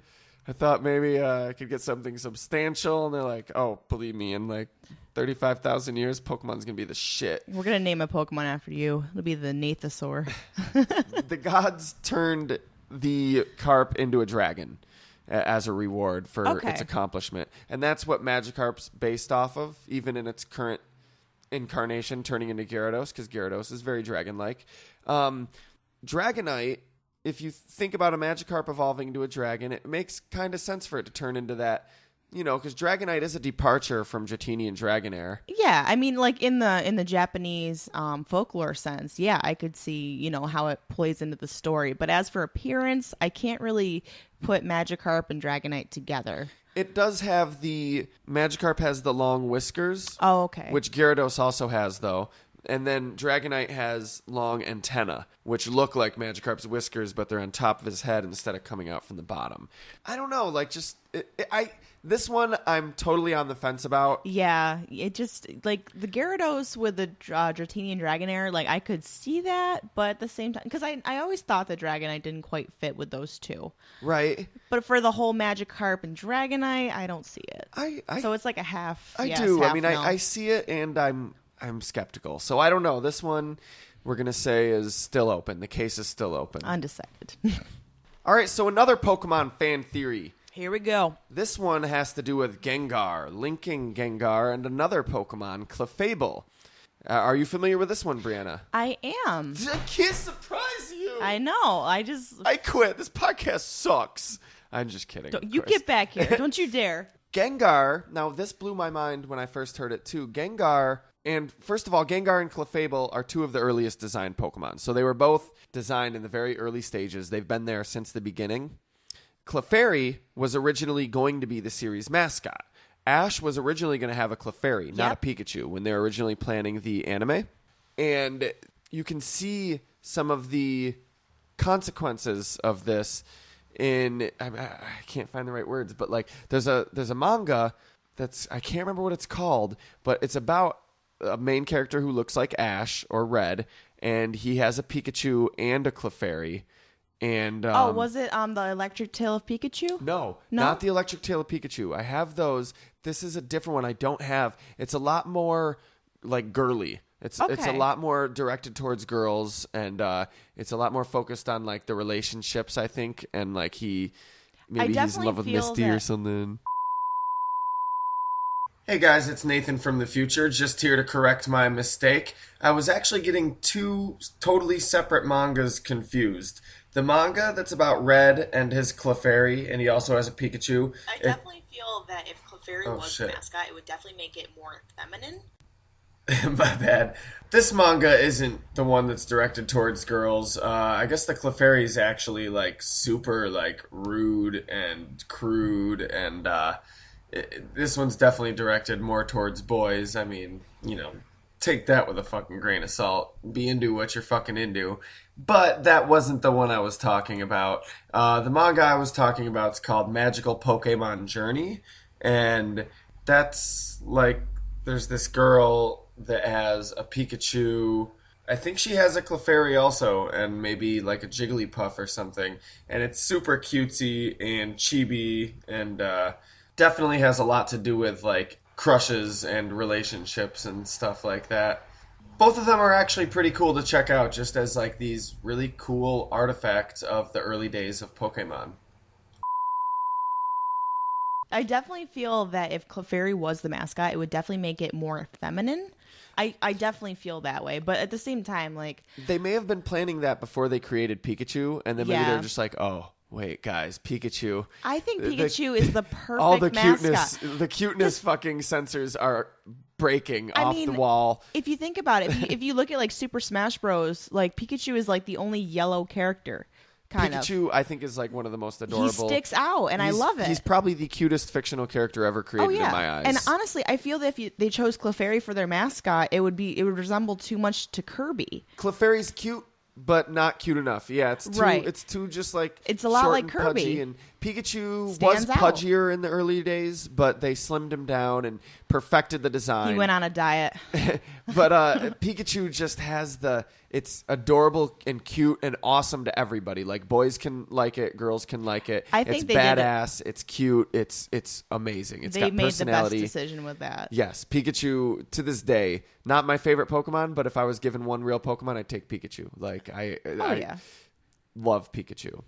[SPEAKER 1] I thought maybe I could get something substantial. And they're like, oh, believe me, in like 35,000 years, Pokemon's going to be the shit.
[SPEAKER 2] We're going to name a Pokemon after you. It'll be the Nathosaur.
[SPEAKER 1] The gods turned the carp into a dragon as a reward for its accomplishment. And that's what Magikarp's based off of, even in its current incarnation, turning into Gyarados, because Gyarados is very dragon-like. Dragonite, if you think about a Magikarp evolving into a dragon, it makes kind of sense for it to turn into that, because Dragonite is a departure from Dratini and Dragonair.
[SPEAKER 2] Yeah, I mean, like in the Japanese folklore sense, yeah, I could see, how it plays into the story. But as for appearance, I can't really put Magikarp and Dragonite together.
[SPEAKER 1] It does have Magikarp has the long whiskers.
[SPEAKER 2] Oh, okay.
[SPEAKER 1] Which Gyarados also has, though. And then Dragonite has long antennae, which look like Magikarp's whiskers, but they're on top of his head instead of coming out from the bottom. I don't know, this one I'm totally on the fence about.
[SPEAKER 2] Yeah, it just, like, the Gyarados with the Dratini and Dragonair, like, I could see that, but at the same time, because I always thought that Dragonite didn't quite fit with those two.
[SPEAKER 1] Right.
[SPEAKER 2] But for the whole Magikarp and Dragonite, I don't see it. So it's like a half.
[SPEAKER 1] I
[SPEAKER 2] yes,
[SPEAKER 1] do.
[SPEAKER 2] Half
[SPEAKER 1] I mean, I see it, and I'm skeptical. So I don't know. This one we're going to say is still open. The case is still open.
[SPEAKER 2] Undecided.
[SPEAKER 1] All right, so another Pokemon fan theory.
[SPEAKER 2] Here we go.
[SPEAKER 1] This one has to do with Gengar, linking Gengar and another Pokemon, Clefable. Are you familiar with this one, Brianna?
[SPEAKER 2] I am.
[SPEAKER 1] I can't surprise you.
[SPEAKER 2] I know.
[SPEAKER 1] I quit. This podcast sucks. I'm just kidding.
[SPEAKER 2] You get back here. Don't you dare.
[SPEAKER 1] Gengar, now this blew my mind when I first heard it too. Gengar, and first of all, Gengar and Clefable are two of the earliest designed Pokemon. So they were both designed in the very early stages. They've been there since the beginning. Clefairy was originally going to be the series mascot. Ash was originally going to have a Clefairy, not a Pikachu, when they were originally planning the anime. And you can see some of the consequences of this in, I can't find the right words, but like there's a manga that's, I can't remember what it's called, but it's about a main character who looks like Ash or Red, and he has a Pikachu and a Clefairy. And
[SPEAKER 2] was it the Electric Tail of Pikachu?
[SPEAKER 1] No, not the Electric Tail of Pikachu. I have those. This is a different one I don't have. It's a lot more like girly. It's a lot more directed towards girls, and it's a lot more focused on like the relationships, I think, and like he's in love with Misty or something. Hey guys, it's Nathan from the future, just here to correct my mistake. I was actually getting two totally separate mangas confused. The manga that's about Red and his Clefairy, and he also has a Pikachu.
[SPEAKER 3] I definitely feel that if Clefairy was the mascot, it would definitely make it more feminine.
[SPEAKER 1] My bad. This manga isn't the one that's directed towards girls. I guess the Clefairy is actually like super like rude and crude, and this one's definitely directed more towards boys. I mean, take that with a fucking grain of salt. Be into what you're fucking into. But that wasn't the one I was talking about. The manga I was talking about is called Magical Pokemon Journey. And that's like, there's this girl that has a Pikachu. I think she has a Clefairy also, and maybe like a Jigglypuff or something. And it's super cutesy and chibi, and definitely has a lot to do with like crushes and relationships and stuff like that. Both of them are actually pretty cool to check out, just as like these really cool artifacts of the early days of Pokemon.
[SPEAKER 2] I definitely feel that if Clefairy was the mascot, it would definitely make it more feminine. I definitely feel that way. But at the same time, like...
[SPEAKER 1] They may have been planning that before they created Pikachu, and then maybe they're just like, oh, wait, guys, Pikachu...
[SPEAKER 2] I think Pikachu is the perfect
[SPEAKER 1] all the
[SPEAKER 2] mascot.
[SPEAKER 1] The cuteness fucking sensors are breaking off the wall.
[SPEAKER 2] If you think about it, if you look at like Super Smash Bros, like Pikachu is like the only yellow character.
[SPEAKER 1] Pikachu, I think, is like one of the most adorable.
[SPEAKER 2] He sticks out, and I love it.
[SPEAKER 1] He's probably the cutest fictional character ever created in my eyes.
[SPEAKER 2] And honestly, I feel that if they chose Clefairy for their mascot, it would resemble too much to Kirby.
[SPEAKER 1] Clefairy's cute, but not cute enough. Yeah, it's too.
[SPEAKER 2] Right.
[SPEAKER 1] It's too just like
[SPEAKER 2] it's a lot
[SPEAKER 1] short
[SPEAKER 2] like
[SPEAKER 1] and
[SPEAKER 2] Kirby.
[SPEAKER 1] Pudgy, and Pikachu
[SPEAKER 2] Stands
[SPEAKER 1] was pudgier in the early days, but they slimmed him down and perfected the design.
[SPEAKER 2] He went on a diet.
[SPEAKER 1] But Pikachu just has it's adorable and cute and awesome to everybody. Like boys can like it, girls can like it.
[SPEAKER 2] I think
[SPEAKER 1] it's
[SPEAKER 2] they
[SPEAKER 1] badass. It's cute. It's amazing. It's got personality.
[SPEAKER 2] They made the best decision with that.
[SPEAKER 1] Yes, Pikachu to this day, not my favorite Pokemon, but if I was given one real Pokemon, I'd take Pikachu. Like I love Pikachu.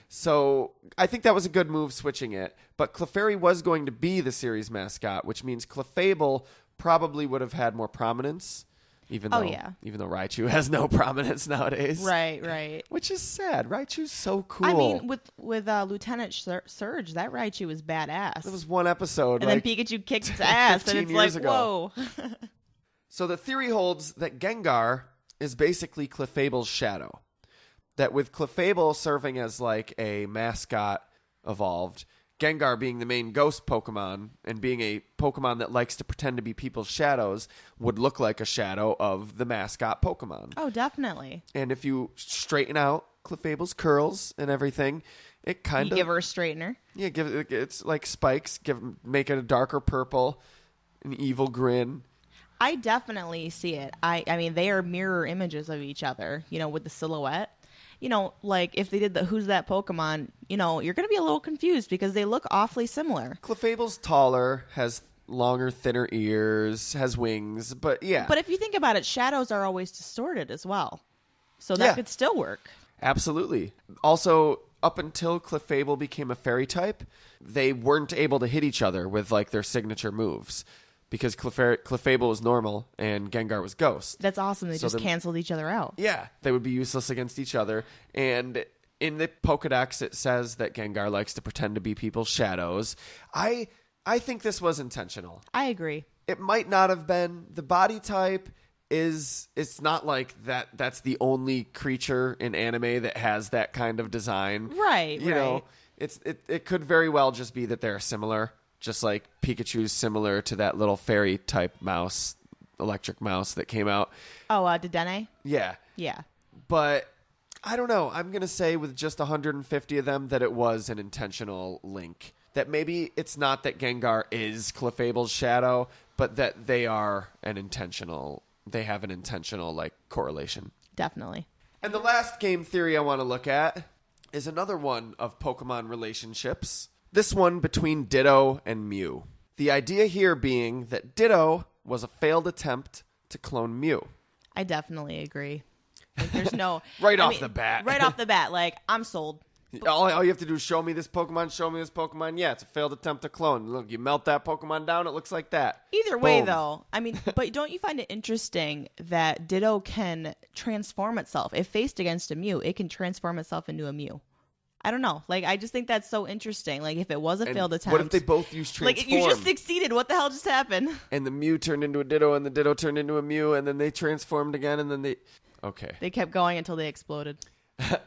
[SPEAKER 1] So I think that was a good move switching it. But Clefairy was going to be the series mascot, which means Clefable probably would have had more prominence, even though Raichu has no prominence nowadays.
[SPEAKER 2] Right.
[SPEAKER 1] Which is sad. Raichu's so cool.
[SPEAKER 2] I mean, with Lieutenant Surge, that Raichu was badass.
[SPEAKER 1] It was one episode.
[SPEAKER 2] And then Pikachu kicked its ass, and it's like, whoa.
[SPEAKER 1] So the theory holds that Gengar is basically Clefable's shadow. That with Clefable serving as like a mascot evolved, Gengar being the main ghost Pokemon and being a Pokemon that likes to pretend to be people's shadows would look like a shadow of the mascot Pokemon.
[SPEAKER 2] Oh, definitely.
[SPEAKER 1] And if you straighten out Clefable's curls and everything, it kind of...
[SPEAKER 2] give her a straightener.
[SPEAKER 1] Yeah, it's like spikes. Make it a darker purple, an evil grin.
[SPEAKER 2] I definitely see it. I mean, they are mirror images of each other, with the silhouette. Like if they did the Who's That Pokemon, you're going to be a little confused because they look awfully similar.
[SPEAKER 1] Clefable's taller, has longer, thinner ears, has wings, but yeah.
[SPEAKER 2] But if you think about it, shadows are always distorted as well. So that could still work.
[SPEAKER 1] Absolutely. Also, up until Clefable became a fairy type, they weren't able to hit each other with like their signature moves. Because Clefable was normal and Gengar was ghost.
[SPEAKER 2] That's awesome. They just canceled each other out.
[SPEAKER 1] Yeah. They would be useless against each other. And in the Pokedex, it says that Gengar likes to pretend to be people's shadows. I think this was intentional.
[SPEAKER 2] I agree.
[SPEAKER 1] It might not have been. The body type it's not like that's the only creature in anime that has that kind of design.
[SPEAKER 2] Right,
[SPEAKER 1] you know, it could very well just be that they're similar. Just like Pikachu's similar to that little fairy type mouse, electric mouse that came out.
[SPEAKER 2] Oh, Dedenne?
[SPEAKER 1] Yeah.
[SPEAKER 2] Yeah.
[SPEAKER 1] But I don't know. I'm going to say with just 150 of them that it was an intentional link. That maybe it's not that Gengar is Clefable's shadow, but that they have an intentional like correlation.
[SPEAKER 2] Definitely.
[SPEAKER 1] And the last game theory I want to look at is another one of Pokemon relationships. This one between Ditto and Mew. The idea here being that Ditto was a failed attempt to clone Mew.
[SPEAKER 2] I definitely agree. Like, there's no...
[SPEAKER 1] off the bat.
[SPEAKER 2] Right off the bat, like, I'm sold.
[SPEAKER 1] All you have to do is show me this Pokemon. Yeah, it's a failed attempt to clone. Look, you melt that Pokemon down, it looks like that.
[SPEAKER 2] Either way, though, I mean, but don't you find it interesting that Ditto can transform itself? If faced against a Mew, it can transform itself into a Mew. I don't know. Like, I just think that's so interesting. Like, if it was a failed attempt.
[SPEAKER 1] What if they both use transform?
[SPEAKER 2] Like, you just succeeded. What the hell just happened?
[SPEAKER 1] And the Mew turned into a Ditto, and the Ditto turned into a Mew, and then they transformed again, and then they... Okay.
[SPEAKER 2] They kept going until they exploded.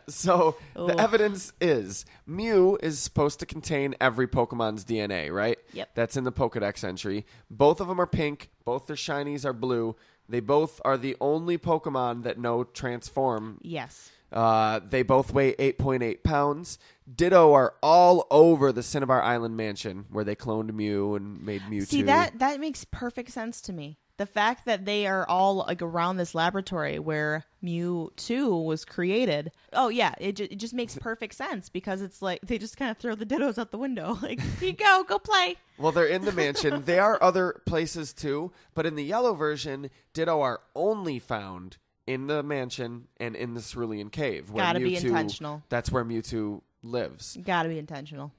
[SPEAKER 1] So, the evidence is Mew is supposed to contain every Pokemon's DNA, right?
[SPEAKER 2] Yep.
[SPEAKER 1] That's in the Pokedex entry. Both of them are pink. Both their shinies are blue. They both are the only Pokemon that know transform.
[SPEAKER 2] Yes.
[SPEAKER 1] They both weigh 8.8 pounds. Ditto are all over the Cinnabar Island mansion where they cloned Mew and made Mewtwo.
[SPEAKER 2] See, that makes perfect sense to me. the fact that they are all like around this laboratory where Mewtwo was created. Oh yeah, it just makes perfect sense because it's like they just kind of throw the Dittos out the window. Like, here you go play.
[SPEAKER 1] Well, they're in the mansion. They are other places too, but in the yellow version, Ditto are only found in the mansion and in the Cerulean Cave. Where
[SPEAKER 2] Gotta
[SPEAKER 1] Mewtwo,
[SPEAKER 2] be intentional.
[SPEAKER 1] That's where Mewtwo lives.
[SPEAKER 2] Gotta be intentional.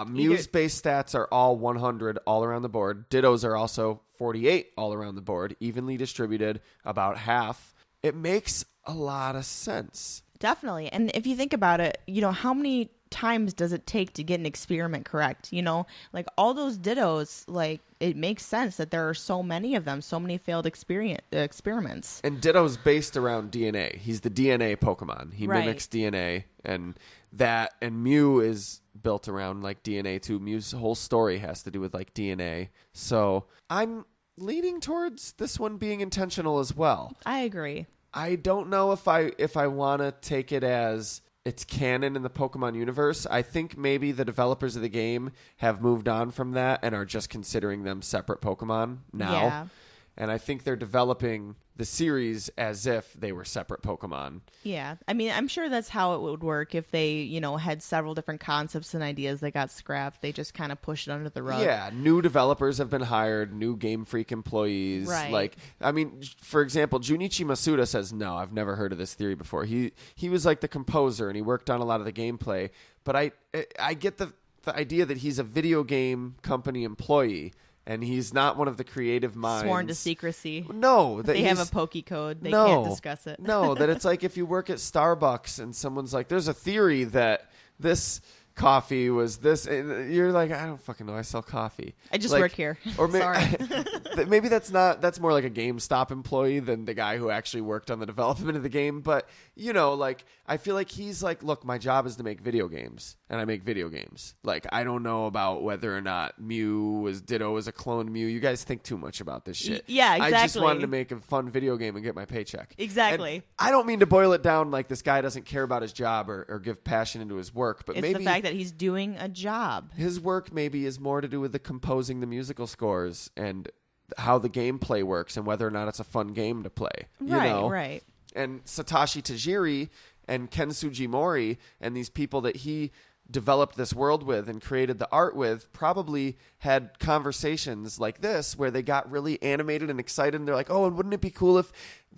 [SPEAKER 1] Mew's base stats are all 100 all around the board. Dittos are also 48 all around the board, evenly distributed, about half. It makes a lot of sense.
[SPEAKER 2] Definitely. And if you think about it, how many times does it take to get an experiment correct? Like all those Dittos, like it makes sense that there are so many of them, so many failed experiments.
[SPEAKER 1] And Ditto's based around DNA. He's the DNA Pokemon. He mimics DNA, and Mew is built around like DNA too. Mew's whole story has to do with like DNA. So I'm leaning towards this one being intentional as well.
[SPEAKER 2] I agree.
[SPEAKER 1] I don't know if I want to take it as it's canon in the Pokemon universe. I think maybe the developers of the game have moved on from that and are just considering them separate Pokemon now.
[SPEAKER 2] Yeah.
[SPEAKER 1] And I think they're developing the series as if they were separate Pokemon.
[SPEAKER 2] Yeah. I mean, I'm sure that's how it would work if they, had several different concepts and ideas that got scrapped. They just kind of push it under the rug.
[SPEAKER 1] Yeah. New developers have been hired, new Game Freak employees.
[SPEAKER 2] Right.
[SPEAKER 1] Like, I mean, for example, Junichi Masuda says, no, I've never heard of this theory before. He was like the composer and he worked on a lot of the gameplay. But I get the idea that he's a video game company employee. And he's not one of the creative minds.
[SPEAKER 2] Sworn to secrecy.
[SPEAKER 1] No.
[SPEAKER 2] They have a Poke Code. They can't discuss it.
[SPEAKER 1] No, that it's like if you work at Starbucks and someone's like, there's a theory that this coffee was this. And you're like, I don't fucking know. I sell coffee.
[SPEAKER 2] I just work here.
[SPEAKER 1] Or
[SPEAKER 2] Sorry.
[SPEAKER 1] Maybe that's more like a GameStop employee than the guy who actually worked on the development of the game. But, like, I feel like he's like, look, my job is to make video games. And I make video games. Like, I don't know about whether or not Ditto was a clone Mew. You guys think too much about this shit.
[SPEAKER 2] Yeah, exactly.
[SPEAKER 1] I just wanted to make a fun video game and get my paycheck.
[SPEAKER 2] Exactly.
[SPEAKER 1] And I don't mean to boil it down like this guy doesn't care about his job or give passion into his work. But
[SPEAKER 2] it's
[SPEAKER 1] maybe
[SPEAKER 2] the fact that he's doing a job.
[SPEAKER 1] His work maybe is more to do with the composing the musical scores and how the gameplay works and whether or not it's a fun game to play.
[SPEAKER 2] Right.
[SPEAKER 1] And Satoshi Tajiri and Ken Sugimori and these people that he developed this world with and created the art with probably had conversations like this where they got really animated and excited and they're like, oh, and wouldn't it be cool if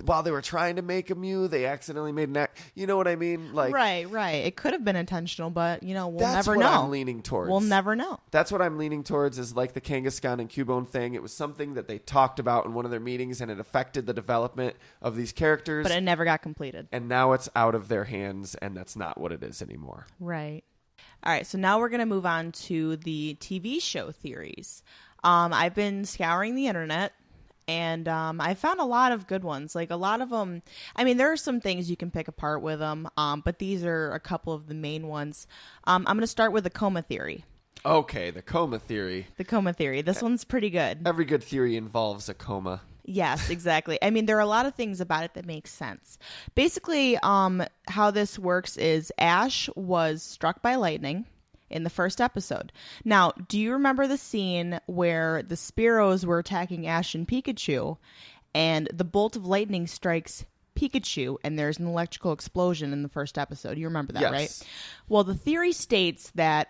[SPEAKER 1] while they were trying to make a Mew they accidentally made an act? You know what I mean? Like,
[SPEAKER 2] right. It could have been intentional, but we'll never know.
[SPEAKER 1] That's what I'm leaning towards.
[SPEAKER 2] We'll never know.
[SPEAKER 1] That's what I'm leaning towards is like the Kangaskhan and Cubone thing. It was something that they talked about in one of their meetings and it affected the development of these characters.
[SPEAKER 2] But it never got completed.
[SPEAKER 1] And now it's out of their hands and that's not what it is anymore.
[SPEAKER 2] Right. All right, so now we're going to move on to the TV show theories. I've been scouring the internet, and I found a lot of good ones. Like, a lot of them, I mean, there are some things you can pick apart with them, but these are a couple of the main ones. I'm going to start with the coma theory.
[SPEAKER 1] Okay, the coma theory.
[SPEAKER 2] The coma theory. This one's pretty good.
[SPEAKER 1] Every good theory involves a coma.
[SPEAKER 2] Yes, exactly. I mean, there are a lot of things about it that make sense. Basically, how this works is Ash was struck by lightning in the first episode. Now, do you remember the scene where the Spearows were attacking Ash and Pikachu, and the bolt of lightning strikes Pikachu, and there's an electrical explosion in the first episode? You remember that,
[SPEAKER 1] yes.
[SPEAKER 2] Right? Well, the theory states that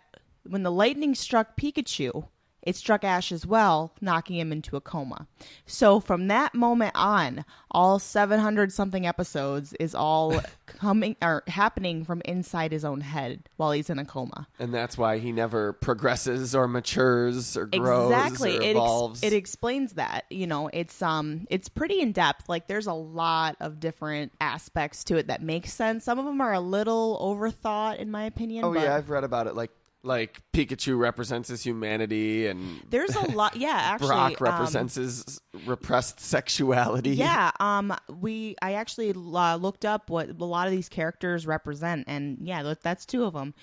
[SPEAKER 2] when the lightning struck Pikachu, it struck Ash as well, knocking him into a coma. So from that moment on, all 700-something episodes is all happening from inside his own head while he's in a coma.
[SPEAKER 1] And that's why he never progresses or matures or grows or evolves.
[SPEAKER 2] It explains that. It's pretty in depth. Like, there's a lot of different aspects to it that make sense. Some of them are a little overthought, in my opinion.
[SPEAKER 1] Oh, yeah, I've read about it. Like Pikachu represents his humanity and
[SPEAKER 2] there's a lot. Yeah, actually,
[SPEAKER 1] Brock represents his repressed sexuality.
[SPEAKER 2] Yeah. I actually looked up what a lot of these characters represent, and yeah, that's two of them.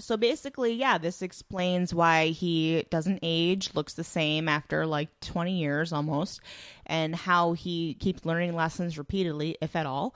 [SPEAKER 2] So basically, yeah, this explains why he doesn't age, looks the same after like 20 years almost, and how he keeps learning lessons repeatedly, if at all.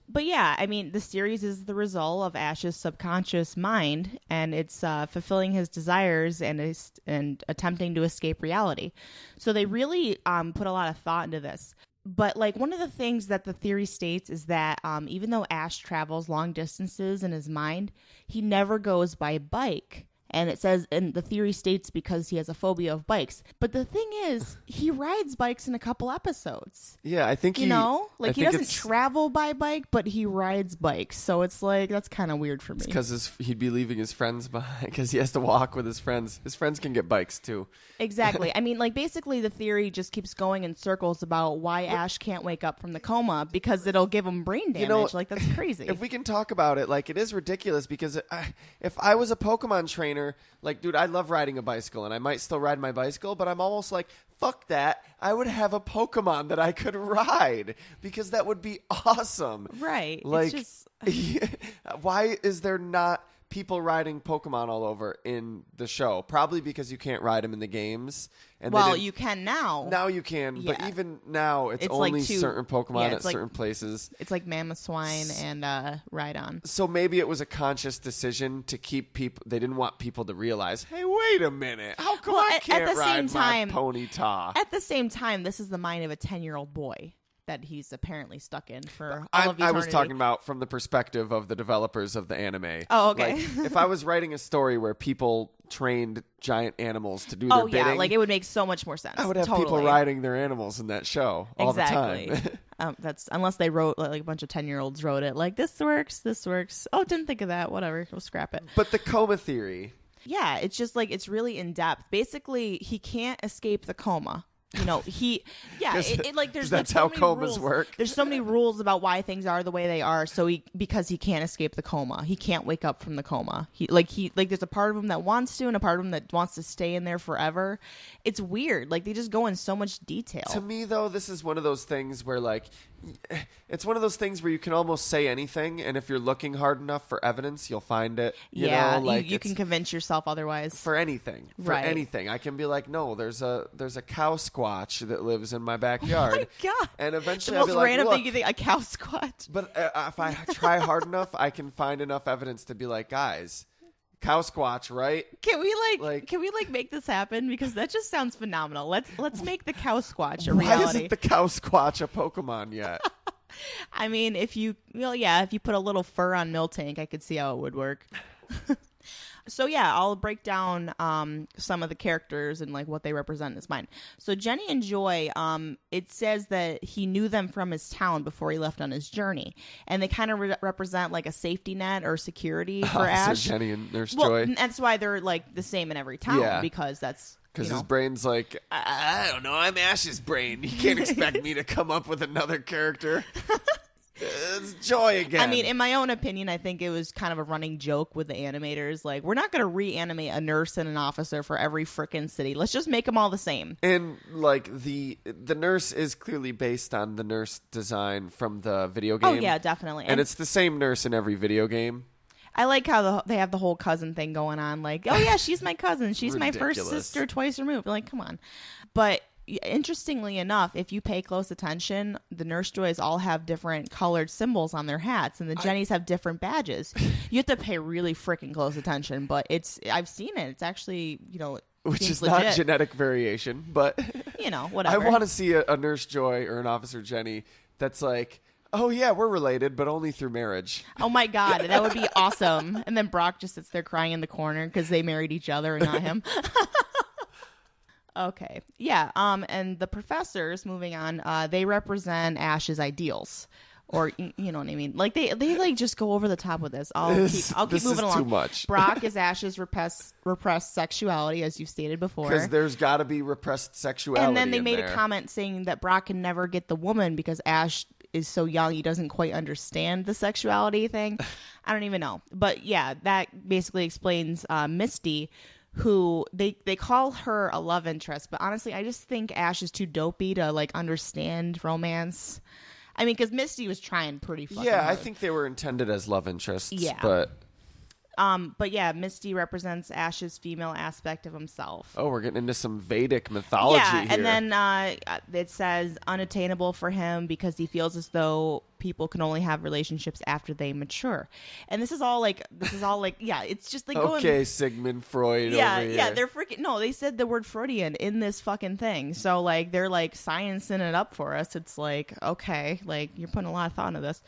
[SPEAKER 2] But yeah, I mean, the series is the result of Ash's subconscious mind, and it's fulfilling his desires and attempting to escape reality. So they really put a lot of thought into this. But like one of the things that the theory states is that even though Ash travels long distances in his mind, he never goes by bike. And it says, and the theory states because he has a phobia of bikes. But the thing is, he rides bikes in a couple episodes.
[SPEAKER 1] Yeah, I think
[SPEAKER 2] he doesn't travel by bike, but he rides bikes. So it's like, that's kind of weird for me.
[SPEAKER 1] It's because he'd be leaving his friends behind because he has to walk with his friends. His friends can get bikes too.
[SPEAKER 2] Exactly. I mean, like basically the theory just keeps going in circles about why Ash can't wake up from the coma because it'll give him brain damage. Like that's crazy.
[SPEAKER 1] If we can talk about it, like it is ridiculous because if I was a Pokemon trainer, like, dude, I love riding a bicycle and I might still ride my bicycle, but I'm almost like, fuck that. I would have a Pokemon that I could ride because that would be awesome.
[SPEAKER 2] Right.
[SPEAKER 1] Like,
[SPEAKER 2] it's just...
[SPEAKER 1] why is there not people riding Pokemon all over in the show? Probably because you can't ride them in the games. And
[SPEAKER 2] you can now.
[SPEAKER 1] Now you can, but even now, it's only like certain Pokemon at certain places.
[SPEAKER 2] It's like Mamoswine and Rhydon.
[SPEAKER 1] So maybe it was a conscious decision to keep people. They didn't want people to realize, hey, wait a minute. How come I can't ride my Ponyta?
[SPEAKER 2] At the same time, this is the mind of a 10-year-old boy that he's apparently stuck in for all of eternity.
[SPEAKER 1] I was talking about from the perspective of the developers of the anime.
[SPEAKER 2] Oh, okay.
[SPEAKER 1] Like, if I was writing a story where people trained giant animals to do their bidding.
[SPEAKER 2] Oh, yeah, like it would make so much more sense.
[SPEAKER 1] I would have people riding their animals in that show all the time.
[SPEAKER 2] That's unless they wrote, like a bunch of 10-year-olds wrote it, like, this works. Oh, didn't think of that. Whatever. We'll scrap it.
[SPEAKER 1] But the coma theory.
[SPEAKER 2] Yeah, it's just like, it's really in depth. Basically, he can't escape the coma. You know, there's
[SPEAKER 1] that's
[SPEAKER 2] like so
[SPEAKER 1] how
[SPEAKER 2] many
[SPEAKER 1] comas
[SPEAKER 2] rules.
[SPEAKER 1] work.
[SPEAKER 2] There's so many rules about why things are the way they are. So because he can't escape the coma, he can't wake up from the coma. There's a part of him that wants to, and a part of him that wants to stay in there forever. It's weird. Like they just go in so much detail.
[SPEAKER 1] To me, though, this is one of those things where it's one of those things where you can almost say anything, and if you're looking hard enough for evidence, you'll find it. You
[SPEAKER 2] can convince yourself otherwise.
[SPEAKER 1] For anything. Anything. I can be like, no, there's a cow squatch that lives in my backyard.
[SPEAKER 2] Oh my God.
[SPEAKER 1] And eventually
[SPEAKER 2] the
[SPEAKER 1] I'll
[SPEAKER 2] most
[SPEAKER 1] be like,
[SPEAKER 2] random
[SPEAKER 1] look,
[SPEAKER 2] thing you think, a cow squatch.
[SPEAKER 1] But if I try hard enough, I can find enough evidence to be like, guys, cow squatch, right?
[SPEAKER 2] Can we make this happen? Because that just sounds phenomenal. Let's make the cow squatch a reality.
[SPEAKER 1] Why isn't the cow squatch a Pokemon yet?
[SPEAKER 2] I mean, if you put a little fur on Miltank, I could see how it would work. So yeah, I'll break down some of the characters and like what they represent in his mind. So Jenny and Joy, it says that he knew them from his town before he left on his journey, and they kind of represent like a safety net or security for Ash.
[SPEAKER 1] Jenny and Nurse Joy.
[SPEAKER 2] That's why they're like the same in every town, because that's.
[SPEAKER 1] Because his brain's like, I don't know, I'm Ash's brain. You can't expect me to come up with another character. It's Joy again.
[SPEAKER 2] I mean, in my own opinion, I think it was kind of a running joke with the animators. Like, we're not going to reanimate a nurse and an officer for every frickin' city. Let's just make them all the same.
[SPEAKER 1] And, like, the nurse is clearly based on the nurse design from the video game.
[SPEAKER 2] Oh, yeah, definitely.
[SPEAKER 1] And it's the same nurse in every video game.
[SPEAKER 2] I like how they have the whole cousin thing going on. Like, oh, yeah, she's my cousin. She's my first sister twice removed. Like, come on. But interestingly enough, if you pay close attention, the Nurse Joys all have different colored symbols on their hats, and the Jennies have different badges. You have to pay really freaking close attention, but I've seen it. It's actually,
[SPEAKER 1] which is
[SPEAKER 2] legit.
[SPEAKER 1] Not genetic variation, but
[SPEAKER 2] whatever.
[SPEAKER 1] I want to see a Nurse Joy or an Officer Jenny that's like, oh yeah, we're related, but only through marriage.
[SPEAKER 2] Oh my God, that would be awesome. And then Brock just sits there crying in the corner because they married each other and not him. Okay. Yeah. And the professors, moving on, they represent Ash's ideals. Or, you know what I mean? Like, they like just go over the top with this. I'll keep moving along.
[SPEAKER 1] Too much.
[SPEAKER 2] Brock is Ash's repressed sexuality, as you've stated before.
[SPEAKER 1] Because there's got to be repressed sexuality.
[SPEAKER 2] And then they made a comment saying that Brock can never get the woman because Ash is so young he doesn't quite understand the sexuality thing. I don't even know. But yeah, that basically explains Misty, who they call her a love interest, but honestly, I just think Ash is too dopey to like understand romance. I mean, because Misty was trying pretty fucking hard.
[SPEAKER 1] I think they were intended as love interests.
[SPEAKER 2] Yeah.
[SPEAKER 1] But
[SPEAKER 2] But yeah, Misty represents Ash's female aspect of himself.
[SPEAKER 1] Oh, we're getting into some Vedic mythology here.
[SPEAKER 2] And then it says unattainable for him because he feels as though people can only have relationships after they mature. And this is all like, yeah, it's just like going...
[SPEAKER 1] Okay, Sigmund Freud over here.
[SPEAKER 2] Yeah, they're freaking... No, they said the word Freudian in this fucking thing. So, like, they're, like, sciencing it up for us. It's like, okay, like, you're putting a lot of thought into this.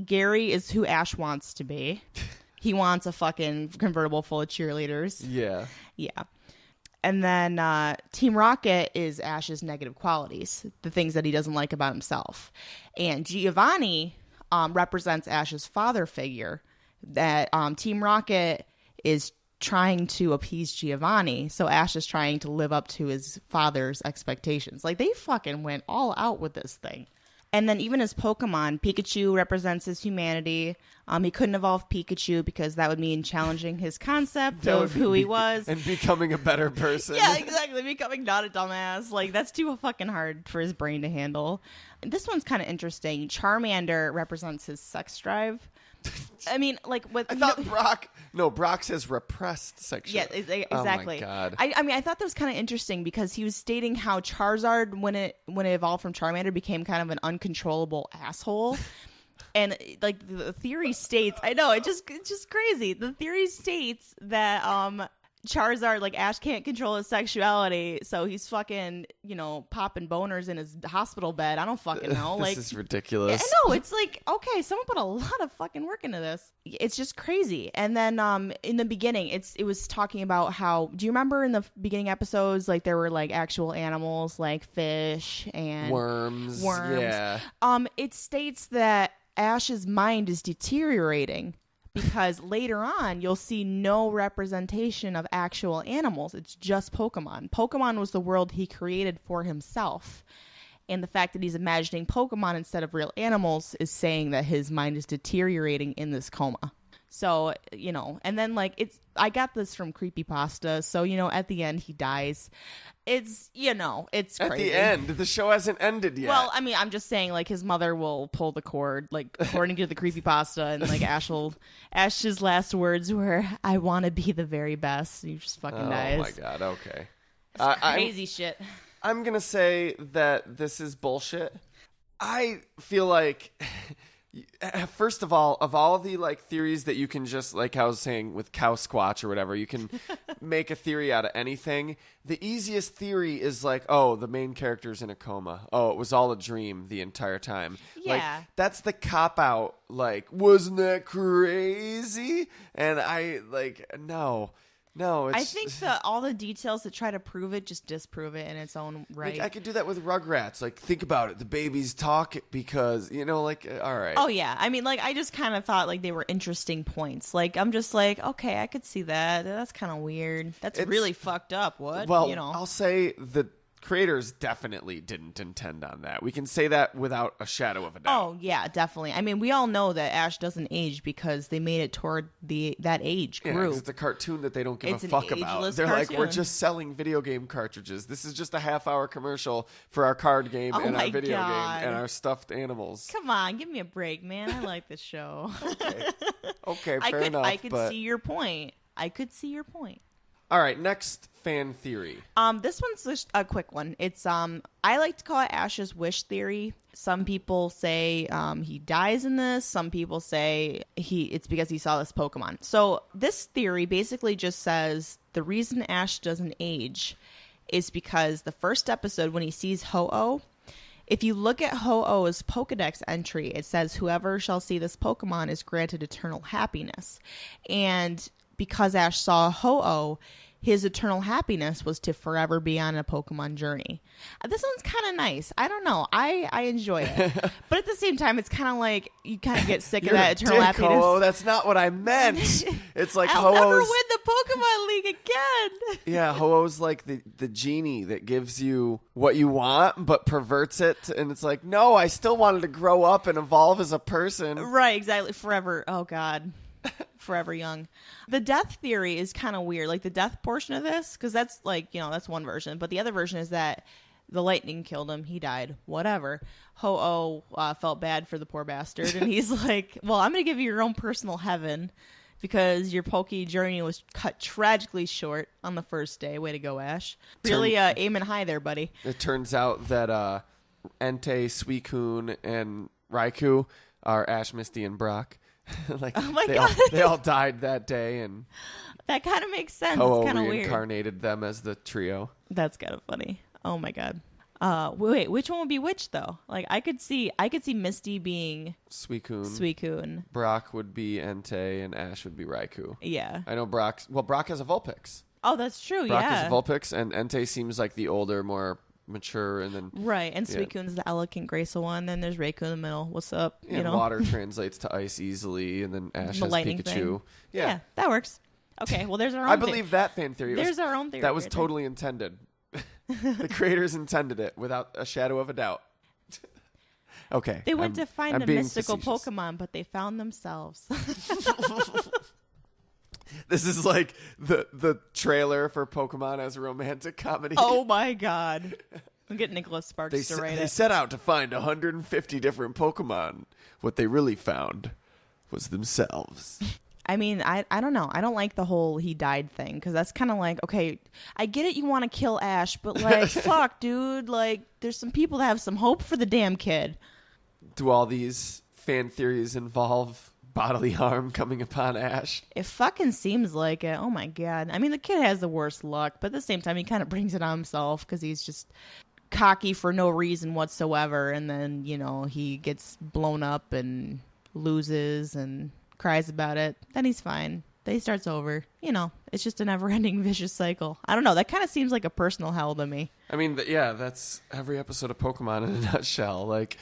[SPEAKER 2] Gary is who Ash wants to be. He wants a fucking convertible full of cheerleaders.
[SPEAKER 1] Yeah.
[SPEAKER 2] Yeah. And then Team Rocket is Ash's negative qualities, the things that he doesn't like about himself. And Giovanni represents Ash's father figure, that Team Rocket is trying to appease Giovanni, so Ash is trying to live up to his father's expectations. Like, they fucking went all out with this thing. And then even his Pokemon, Pikachu represents his humanity. He couldn't evolve Pikachu because that would mean challenging his concept of who he was.
[SPEAKER 1] And becoming a better person.
[SPEAKER 2] Yeah, exactly. Becoming not a dumbass. Like, that's too fucking hard for his brain to handle. This one's kind of interesting. Charmander represents his sex drive. I mean, like, with...
[SPEAKER 1] I thought Brock says repressed sexuality.
[SPEAKER 2] Yeah, exactly.
[SPEAKER 1] Oh, my God.
[SPEAKER 2] I mean, I thought that was kind of interesting because he was stating how Charizard, when it evolved from Charmander, became kind of an uncontrollable asshole. And, like, the theory states... I know, it's just crazy. The theory states that Charizard, like, Ash can't control his sexuality, so he's fucking, popping boners in his hospital bed. I don't fucking know.
[SPEAKER 1] This is ridiculous.
[SPEAKER 2] I know, it's like, okay, someone put a lot of fucking work into this. It's just crazy. And then in the beginning, it was talking about how, do you remember in the beginning episodes, like, there were, like, actual animals, like fish and
[SPEAKER 1] worms. Yeah.
[SPEAKER 2] It states that Ash's mind is deteriorating. Because later on, you'll see no representation of actual animals. It's just Pokemon. Pokemon was the world he created for himself. And the fact that he's imagining Pokemon instead of real animals is saying that his mind is deteriorating in this coma. So, and then, like, I got this from Creepypasta. So, at the end, he dies. It's crazy.
[SPEAKER 1] At the end, the show hasn't ended yet.
[SPEAKER 2] Well, I mean, I'm just saying, like, his mother will pull the cord, like, according to the Creepypasta, and, like, Ash's last words were, "I want to be the very best." He just fucking dies.
[SPEAKER 1] Oh, my God, okay.
[SPEAKER 2] It's crazy shit.
[SPEAKER 1] I'm going to say that this is bullshit. I feel like... First of all the like theories that you can just, like I was saying with Cow Squatch or whatever, you can make a theory out of anything. The easiest theory is like, oh, the main character's in a coma. Oh, it was all a dream the entire time.
[SPEAKER 2] Yeah.
[SPEAKER 1] Like, that's the cop out. Like, wasn't that crazy? And I like, no, it's...
[SPEAKER 2] I think that all the details that try to prove it just disprove it in its own right.
[SPEAKER 1] Like, I could do that with Rugrats. Like, think about it. The babies talk because, like, all right.
[SPEAKER 2] Oh, yeah. I mean, like, I just kind of thought, like, they were interesting points. Like, I'm just like, okay, I could see that. That's kind of weird. It's really fucked up. What?
[SPEAKER 1] Well, I'll say the creators definitely didn't intend on that. We can say that without a shadow of a doubt.
[SPEAKER 2] Oh, yeah, definitely. I mean, we all know that Ash doesn't age because they made it toward that age group.
[SPEAKER 1] Yeah, 'cause it's a cartoon that they don't give a fuck about. They're
[SPEAKER 2] cartoon.
[SPEAKER 1] Like, we're just selling video game cartridges. This is just a half-hour commercial for our card game and our video game and our stuffed animals.
[SPEAKER 2] Come on, give me a break, man. I like this show.
[SPEAKER 1] Okay, fair enough.
[SPEAKER 2] I could see your point.
[SPEAKER 1] All right, next fan theory.
[SPEAKER 2] This one's just a quick one. It's I like to call it Ash's wish theory. Some people say he dies in this. Some people say it's because he saw this Pokemon. So this theory basically just says the reason Ash doesn't age is because the first episode when he sees Ho-Oh, if you look at Ho-Oh's Pokedex entry, it says whoever shall see this Pokemon is granted eternal happiness. And because Ash saw Ho-Oh, his eternal happiness was to forever be on a Pokemon journey. This one's kind of nice. I don't know. I enjoy it. But at the same time, it's kind of like you kind of get sick of that eternal happiness.
[SPEAKER 1] Ho-Oh. That's not what I meant. It's like
[SPEAKER 2] I'll never
[SPEAKER 1] Ho-Oh's...
[SPEAKER 2] win the Pokemon League again.
[SPEAKER 1] Yeah, Ho-Oh's like the genie that gives you what you want but perverts it. And it's like, no, I still wanted to grow up and evolve as a person.
[SPEAKER 2] Right, exactly. Forever. Oh, God. Forever young. The death theory is kind of weird, like the death portion of this, because that's like, that's one version, but the other version is that the lightning killed him, he died, whatever. Ho-Oh felt bad for the poor bastard, and he's like, well, I'm gonna give you your own personal heaven because your Poke journey was cut tragically short on the first day. Way to go, Ash. Really aiming high there, buddy.
[SPEAKER 1] It turns out that Entei, Suicune, and Raikou are Ash, Misty, and Brock. Like,
[SPEAKER 2] oh my God.
[SPEAKER 1] They all died that day, and
[SPEAKER 2] that kind of makes sense.
[SPEAKER 1] Ho-Oh
[SPEAKER 2] it's kind of weird.
[SPEAKER 1] reincarnated them as the trio.
[SPEAKER 2] That's kind of funny. Oh my God. Wait, which one would be which though? Like I could see Misty being Suicune.
[SPEAKER 1] Brock would be Entei, and Ash would be Raikou.
[SPEAKER 2] Yeah.
[SPEAKER 1] I know Brock has a Vulpix.
[SPEAKER 2] Oh, that's true.
[SPEAKER 1] Brock
[SPEAKER 2] yeah.
[SPEAKER 1] has a Vulpix, and Entei seems like the older, more mature, and then
[SPEAKER 2] right. And Suicune's the elegant, graceful one. Then there's Raikou in the middle. What's up?
[SPEAKER 1] Yeah, you know, water translates to ice easily, and then Ash
[SPEAKER 2] the
[SPEAKER 1] has
[SPEAKER 2] lightning
[SPEAKER 1] Pikachu.
[SPEAKER 2] Thing.
[SPEAKER 1] Yeah,
[SPEAKER 2] that works. Okay, well, there's our own.
[SPEAKER 1] I believe that fan theory.
[SPEAKER 2] There's our own theory.
[SPEAKER 1] That was totally intended. The creators intended it without a shadow of a doubt. Okay.
[SPEAKER 2] They went to find the mystical
[SPEAKER 1] facetious.
[SPEAKER 2] Pokemon, but they found themselves.
[SPEAKER 1] This is like the trailer for Pokemon as a romantic comedy.
[SPEAKER 2] Oh my God. I'm getting Nicholas Sparks to write it.
[SPEAKER 1] They set out to find 150 different Pokemon. What they really found was themselves.
[SPEAKER 2] I mean, I don't know. I don't like the whole he died thing, because that's kind of like, okay, I get it, you want to kill Ash, but like, fuck, dude. Like, there's some people that have some hope for the damn kid.
[SPEAKER 1] Do all these fan theories involve bodily harm coming upon Ash?
[SPEAKER 2] It fucking seems like it. Oh my God. I mean, the kid has the worst luck, but at the same time, he kind of brings it on himself because he's just cocky for no reason whatsoever. And then, you know, he gets blown up and loses and cries about it. Then he's fine. Then he starts over. You know, it's just a never-ending vicious cycle. I don't know. That kind of seems like a personal hell to me.
[SPEAKER 1] I mean, that's every episode of Pokemon in a nutshell. Like,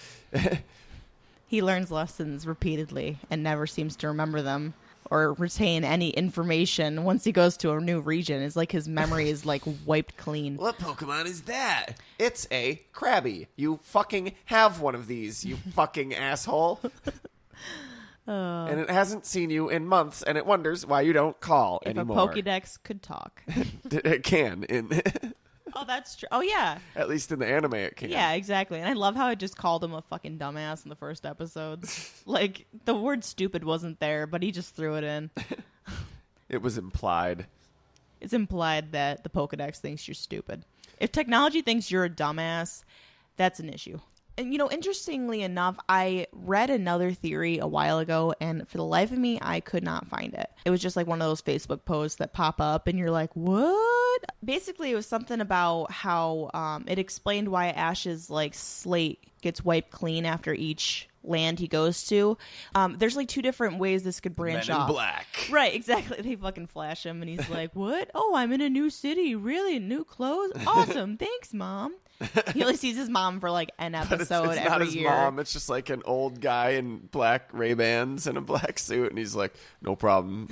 [SPEAKER 2] he learns lessons repeatedly and never seems to remember them or retain any information once he goes to a new region. It's like his memory is like wiped clean.
[SPEAKER 1] What Pokemon is that? It's a Krabby. You fucking have one of these, you fucking asshole. And it hasn't seen you in months, and it wonders why you don't call anymore.
[SPEAKER 2] If a Pokédex could talk.
[SPEAKER 1] It can.
[SPEAKER 2] Oh, that's true. Oh, yeah.
[SPEAKER 1] At least in the anime it can.
[SPEAKER 2] Yeah, exactly. And I love how it just called him a fucking dumbass in the first episode. Like, the word stupid wasn't there, but he just threw it in.
[SPEAKER 1] It was implied.
[SPEAKER 2] It's implied that the Pokédex thinks you're stupid. If technology thinks you're a dumbass, that's an issue. And, you know, interestingly enough, I read another theory a while ago, and for the life of me, I could not find it. It was just like one of those Facebook posts that pop up, and you're like, what? Basically, it was something about how it explained why Ash's, like, slate gets wiped clean after each land he goes to. There's, like, two different ways this could branch off.
[SPEAKER 1] Men in Black.
[SPEAKER 2] Right, exactly. They fucking flash him, and he's like, what? Oh, I'm in a new city. Really? New clothes? Awesome. Thanks, Mom. He only sees his mom for like an episode
[SPEAKER 1] it's
[SPEAKER 2] every
[SPEAKER 1] not his
[SPEAKER 2] year.
[SPEAKER 1] Mom. It's just like an old guy in black Ray-Bans and a black suit, and he's like, "No problem,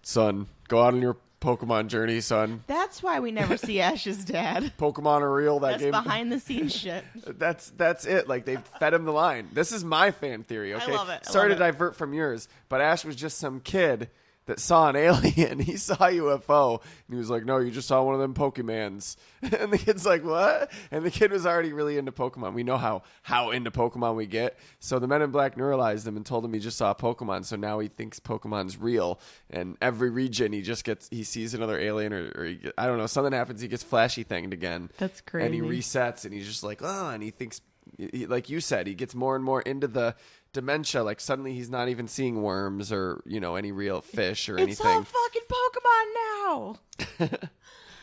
[SPEAKER 1] son. Go out on your Pokemon journey, son."
[SPEAKER 2] That's why we never see Ash's dad.
[SPEAKER 1] Pokemon are real.
[SPEAKER 2] That's behind the scenes shit.
[SPEAKER 1] That's it. Like they fed him the line. This is my fan theory. Okay,
[SPEAKER 2] I love it.
[SPEAKER 1] Sorry to divert from yours, but Ash was just some kid that saw an alien. He saw a UFO, and he was like, "No, you just saw one of them Pokemans." And the kid's like, "What?" And the kid was already really into Pokemon. We know how into Pokemon we get. So the Men in Black neuralized him and told him he just saw a Pokemon. So now he thinks Pokemon's real. And every region he sees another alien, or I don't know, something happens. He gets flashy thinged again.
[SPEAKER 2] That's crazy.
[SPEAKER 1] And he resets, and he's just like, "Oh," and he thinks, like you said, he gets more and more into the dementia. Like suddenly he's not even seeing worms or, you know, any real fish or anything.
[SPEAKER 2] It's all fucking Pokemon now.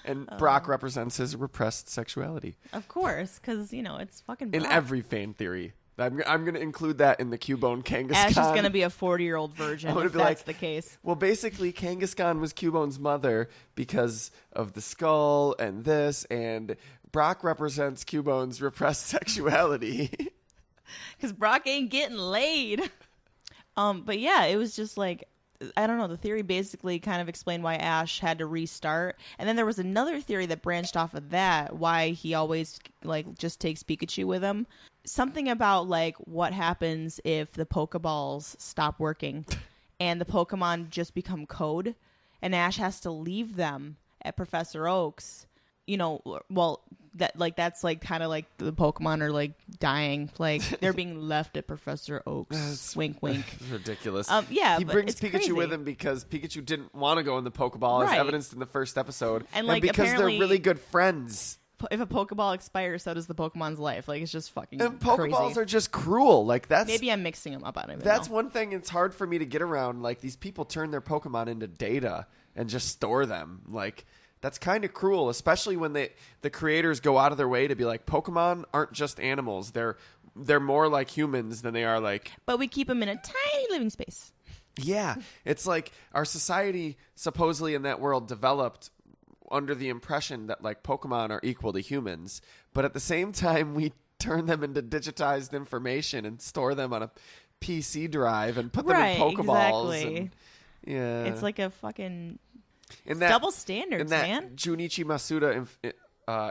[SPEAKER 1] And Brock represents his repressed sexuality.
[SPEAKER 2] Of course, because, you know, it's fucking Brock.
[SPEAKER 1] In every fan theory. I'm going to include that in the Cubone Kangaskhan.
[SPEAKER 2] Ash is going to be a 40-year-old virgin if that's the case.
[SPEAKER 1] Well, basically, Kangaskhan was Cubone's mother because of the skull and this, and Brock represents Cubone's repressed sexuality.
[SPEAKER 2] Because Brock ain't getting laid. But yeah, it was just like, I don't know, the theory basically kind of explained why Ash had to restart. And then there was another theory that branched off of that, why he always like just takes Pikachu with him. Something about like what happens if the Pokeballs stop working and the Pokemon just become code and Ash has to leave them at Professor Oak's, that's like kind of like the Pokemon are like dying, like they're being left at Professor Oak's. Wink, wink.
[SPEAKER 1] Ridiculous.
[SPEAKER 2] He
[SPEAKER 1] brings Pikachu with him because Pikachu didn't want to go in the Pokeball, as evidenced in the first episode,
[SPEAKER 2] and
[SPEAKER 1] because they're really good friends.
[SPEAKER 2] If a Pokeball expires, so does the Pokemon's life. Like, it's just fucking
[SPEAKER 1] and Pokeballs
[SPEAKER 2] crazy.
[SPEAKER 1] are just cruel. Like, that's
[SPEAKER 2] maybe I'm mixing them up. I don't even
[SPEAKER 1] That's
[SPEAKER 2] know.
[SPEAKER 1] one thing it's hard for me to get around. Like, these people turn their Pokemon into data and just store them. Like, that's kind of cruel, especially when the creators go out of their way to be like, Pokemon aren't just animals. They're more like humans than they are like...
[SPEAKER 2] But we keep them in a tiny living space.
[SPEAKER 1] Yeah. It's like our society supposedly in that world developed under the impression that like Pokemon are equal to humans, but at the same time we turn them into digitized information and store them on a PC drive and put them in Pokeballs.
[SPEAKER 2] Exactly.
[SPEAKER 1] And, yeah,
[SPEAKER 2] it's like a fucking
[SPEAKER 1] that,
[SPEAKER 2] double standards,
[SPEAKER 1] in that
[SPEAKER 2] man.
[SPEAKER 1] Junichi Masuda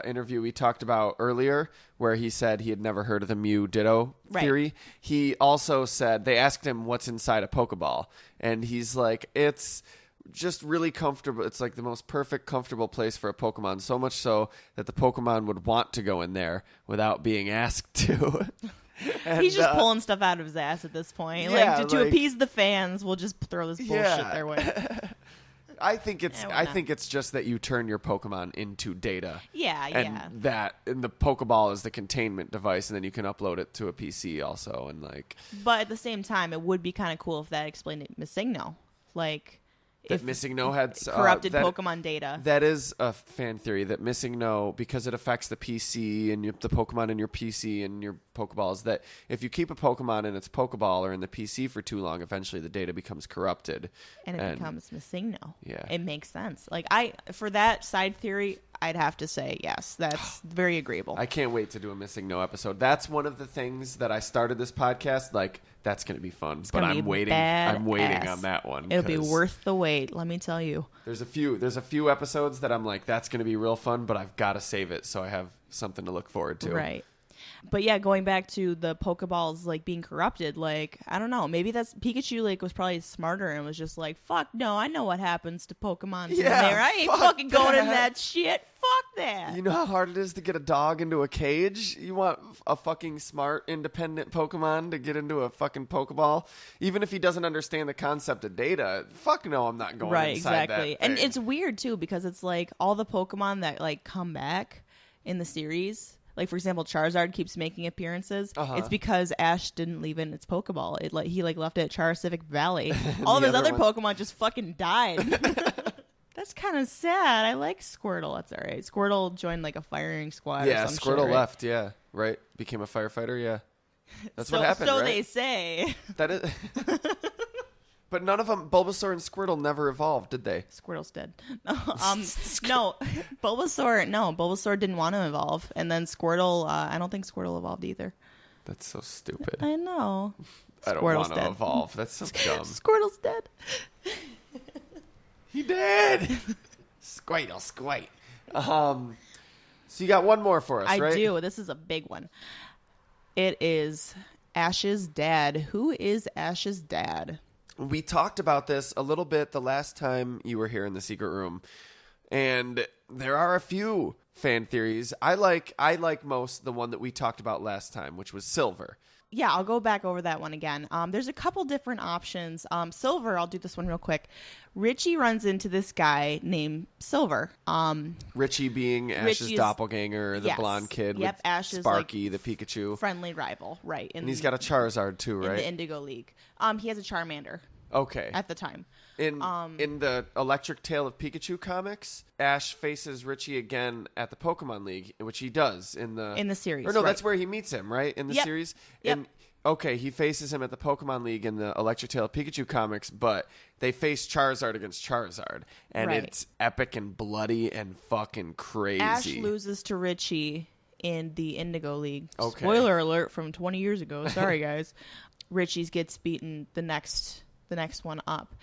[SPEAKER 1] interview we talked about earlier, where he said he had never heard of the Mew Ditto theory. He also said they asked him what's inside a Pokeball, and he's like, it's just really comfortable. It's like the most perfect, comfortable place for a Pokemon, so much so that the Pokemon would want to go in there without being asked to. And,
[SPEAKER 2] he's just pulling stuff out of his ass at this point.
[SPEAKER 1] Yeah,
[SPEAKER 2] like to appease the fans, we'll just throw this bullshit their way.
[SPEAKER 1] I think it's just that you turn your Pokemon into data.
[SPEAKER 2] Yeah,
[SPEAKER 1] and and the Pokeball is the containment device, and then you can upload it to a PC also, and like.
[SPEAKER 2] But at the same time, it would be kind of cool if that explained it. Missigno, like.
[SPEAKER 1] That Missing No had
[SPEAKER 2] corrupted Pokemon data.
[SPEAKER 1] That is a fan theory, that Missing No, because it affects the PC and the Pokemon in your PC and your Pokeballs, that if you keep a Pokemon in its Pokeball or in the PC for too long, eventually the data becomes corrupted.
[SPEAKER 2] And it becomes Missing No.
[SPEAKER 1] Yeah.
[SPEAKER 2] It makes sense. Like, for that side theory, I'd have to say yes. That's very agreeable.
[SPEAKER 1] I can't wait to do a Missing No episode. That's one of the things that I started this podcast, like, that's going to be fun. But I'm waiting on that one.
[SPEAKER 2] It'll be worth the wait, let me tell you.
[SPEAKER 1] There's a few episodes that I'm like, that's going to be real fun, but I've got to save it so I have something to look forward to.
[SPEAKER 2] Right. But yeah, going back to the Pokeballs like being corrupted, like, I don't know, maybe that's Pikachu like was probably smarter and was just like, fuck no, I know what happens to Pokemon in there. I ain't fucking going in that shit. Fuck that.
[SPEAKER 1] You know how hard it is to get a dog into a cage? You want a fucking smart, independent Pokemon to get into a fucking Pokeball? Even if he doesn't understand the concept of data, fuck no, I'm not going inside that thing.
[SPEAKER 2] And it's weird too, because it's like all the Pokemon that like come back in the series, like for example Charizard keeps making appearances. It's because Ash didn't leave in its Pokeball. He left it at Charcific Valley. All of his other Pokemon just fucking died. That's kind of sad. I like Squirtle. That's all right. Squirtle joined like a firing squad.
[SPEAKER 1] Yeah,
[SPEAKER 2] or some
[SPEAKER 1] Squirtle
[SPEAKER 2] shit, right?
[SPEAKER 1] left. Yeah, right. Became a firefighter. Yeah, that's what happened.
[SPEAKER 2] So
[SPEAKER 1] right?
[SPEAKER 2] they say.
[SPEAKER 1] That is. But none of them, Bulbasaur and Squirtle, never evolved, did they?
[SPEAKER 2] Squirtle's dead. No, Bulbasaur. No, Bulbasaur didn't want to evolve, and then Squirtle. I don't think Squirtle evolved either.
[SPEAKER 1] That's so stupid.
[SPEAKER 2] I know.
[SPEAKER 1] I don't want to evolve. That's so dumb.
[SPEAKER 2] Squirtle's dead.
[SPEAKER 1] He did. Squite. So you got one more for us, right?
[SPEAKER 2] I do. This is a big one. It is Ash's dad. Who is Ash's dad?
[SPEAKER 1] We talked about this a little bit the last time you were here in the secret room, and there are a few fan theories. I like most the one that we talked about last time, which was Silver.
[SPEAKER 2] Yeah, I'll go back over that one again. There's a couple different options. Silver, I'll do this one real quick. Richie runs into this guy named Silver.
[SPEAKER 1] Richie being Ash's doppelganger, the blonde kid with
[SPEAKER 2] Ash's,
[SPEAKER 1] Sparky, the Pikachu.
[SPEAKER 2] Friendly rival, right.
[SPEAKER 1] And he's got a Charizard too, right?
[SPEAKER 2] In the Indigo League. He has a Charmander.
[SPEAKER 1] Okay.
[SPEAKER 2] At the time.
[SPEAKER 1] In the Electric Tale of Pikachu comics, Ash faces Richie again at the Pokemon League, which he does in the
[SPEAKER 2] series.
[SPEAKER 1] Or no, that's where he meets him, right? In the series?
[SPEAKER 2] Yep.
[SPEAKER 1] Okay, he faces him at the Pokemon League in the Electric Tale of Pikachu comics, but they face Charizard against Charizard. And it's epic and bloody and fucking crazy.
[SPEAKER 2] Ash loses to Richie in the Indigo League.
[SPEAKER 1] Okay.
[SPEAKER 2] Spoiler alert from 20 years ago. Sorry, guys. Richie gets beaten the next one up.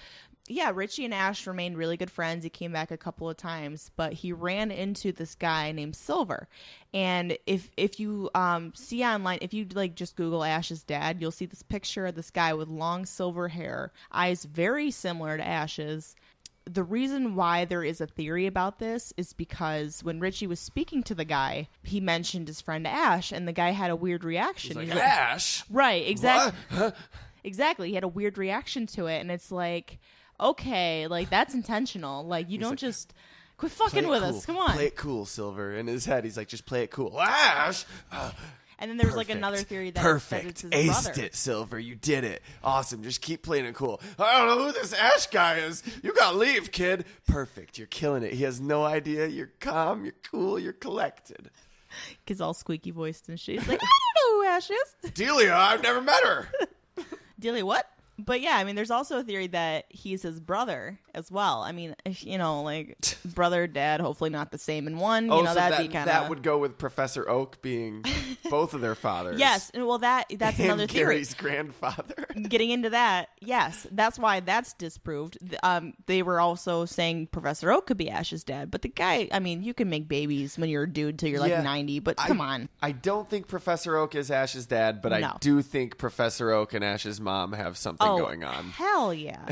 [SPEAKER 2] Yeah, Richie and Ash remained really good friends. He came back a couple of times, but he ran into this guy named Silver. And if you see online, if you just Google Ash's dad, you'll see this picture of this guy with long silver hair, eyes very similar to Ash's. the reason why there is a theory about this is because when Richie was speaking to the guy, he mentioned his friend Ash, and the guy had a weird reaction.
[SPEAKER 1] He's like, Ash?
[SPEAKER 2] Right, exactly.
[SPEAKER 1] What?
[SPEAKER 2] Exactly. He had a weird reaction to it, and it's like, okay, like, that's intentional. Like, you don't
[SPEAKER 1] like,
[SPEAKER 2] just quit fucking with us. Come on.
[SPEAKER 1] Play it cool, Silver. In his head, he's like, just play it cool. Ash!
[SPEAKER 2] And then there's like another theory that
[SPEAKER 1] Perfect.
[SPEAKER 2] it's his
[SPEAKER 1] Aced
[SPEAKER 2] brother.
[SPEAKER 1] it, Silver. You did it. Awesome. Just keep playing it cool. I don't know who this Ash guy is. You gotta leave, kid. Perfect. You're killing it. He has no idea. You're calm. You're cool. You're collected.
[SPEAKER 2] Kid's all squeaky voiced and shit. He's like, I don't know who Ash is.
[SPEAKER 1] Delia, I've never met her.
[SPEAKER 2] Delia, what? But yeah, I mean, there's also a theory that he's his brother as well. I mean, like brother, dad, hopefully not the same in one.
[SPEAKER 1] So
[SPEAKER 2] that'd be kind of...
[SPEAKER 1] That would go with Professor Oak being both of their fathers.
[SPEAKER 2] Yes, well, that's another
[SPEAKER 1] and
[SPEAKER 2] theory.
[SPEAKER 1] Gary's grandfather.
[SPEAKER 2] Getting into that, yes, that's why that's disproved. They were also saying Professor Oak could be Ash's dad, but the guy, I mean, you can make babies when you're a dude till you're like 90, but come on.
[SPEAKER 1] I don't think Professor Oak is Ash's dad, but I do think Professor Oak and Ash's mom have something going on.
[SPEAKER 2] Hell yeah.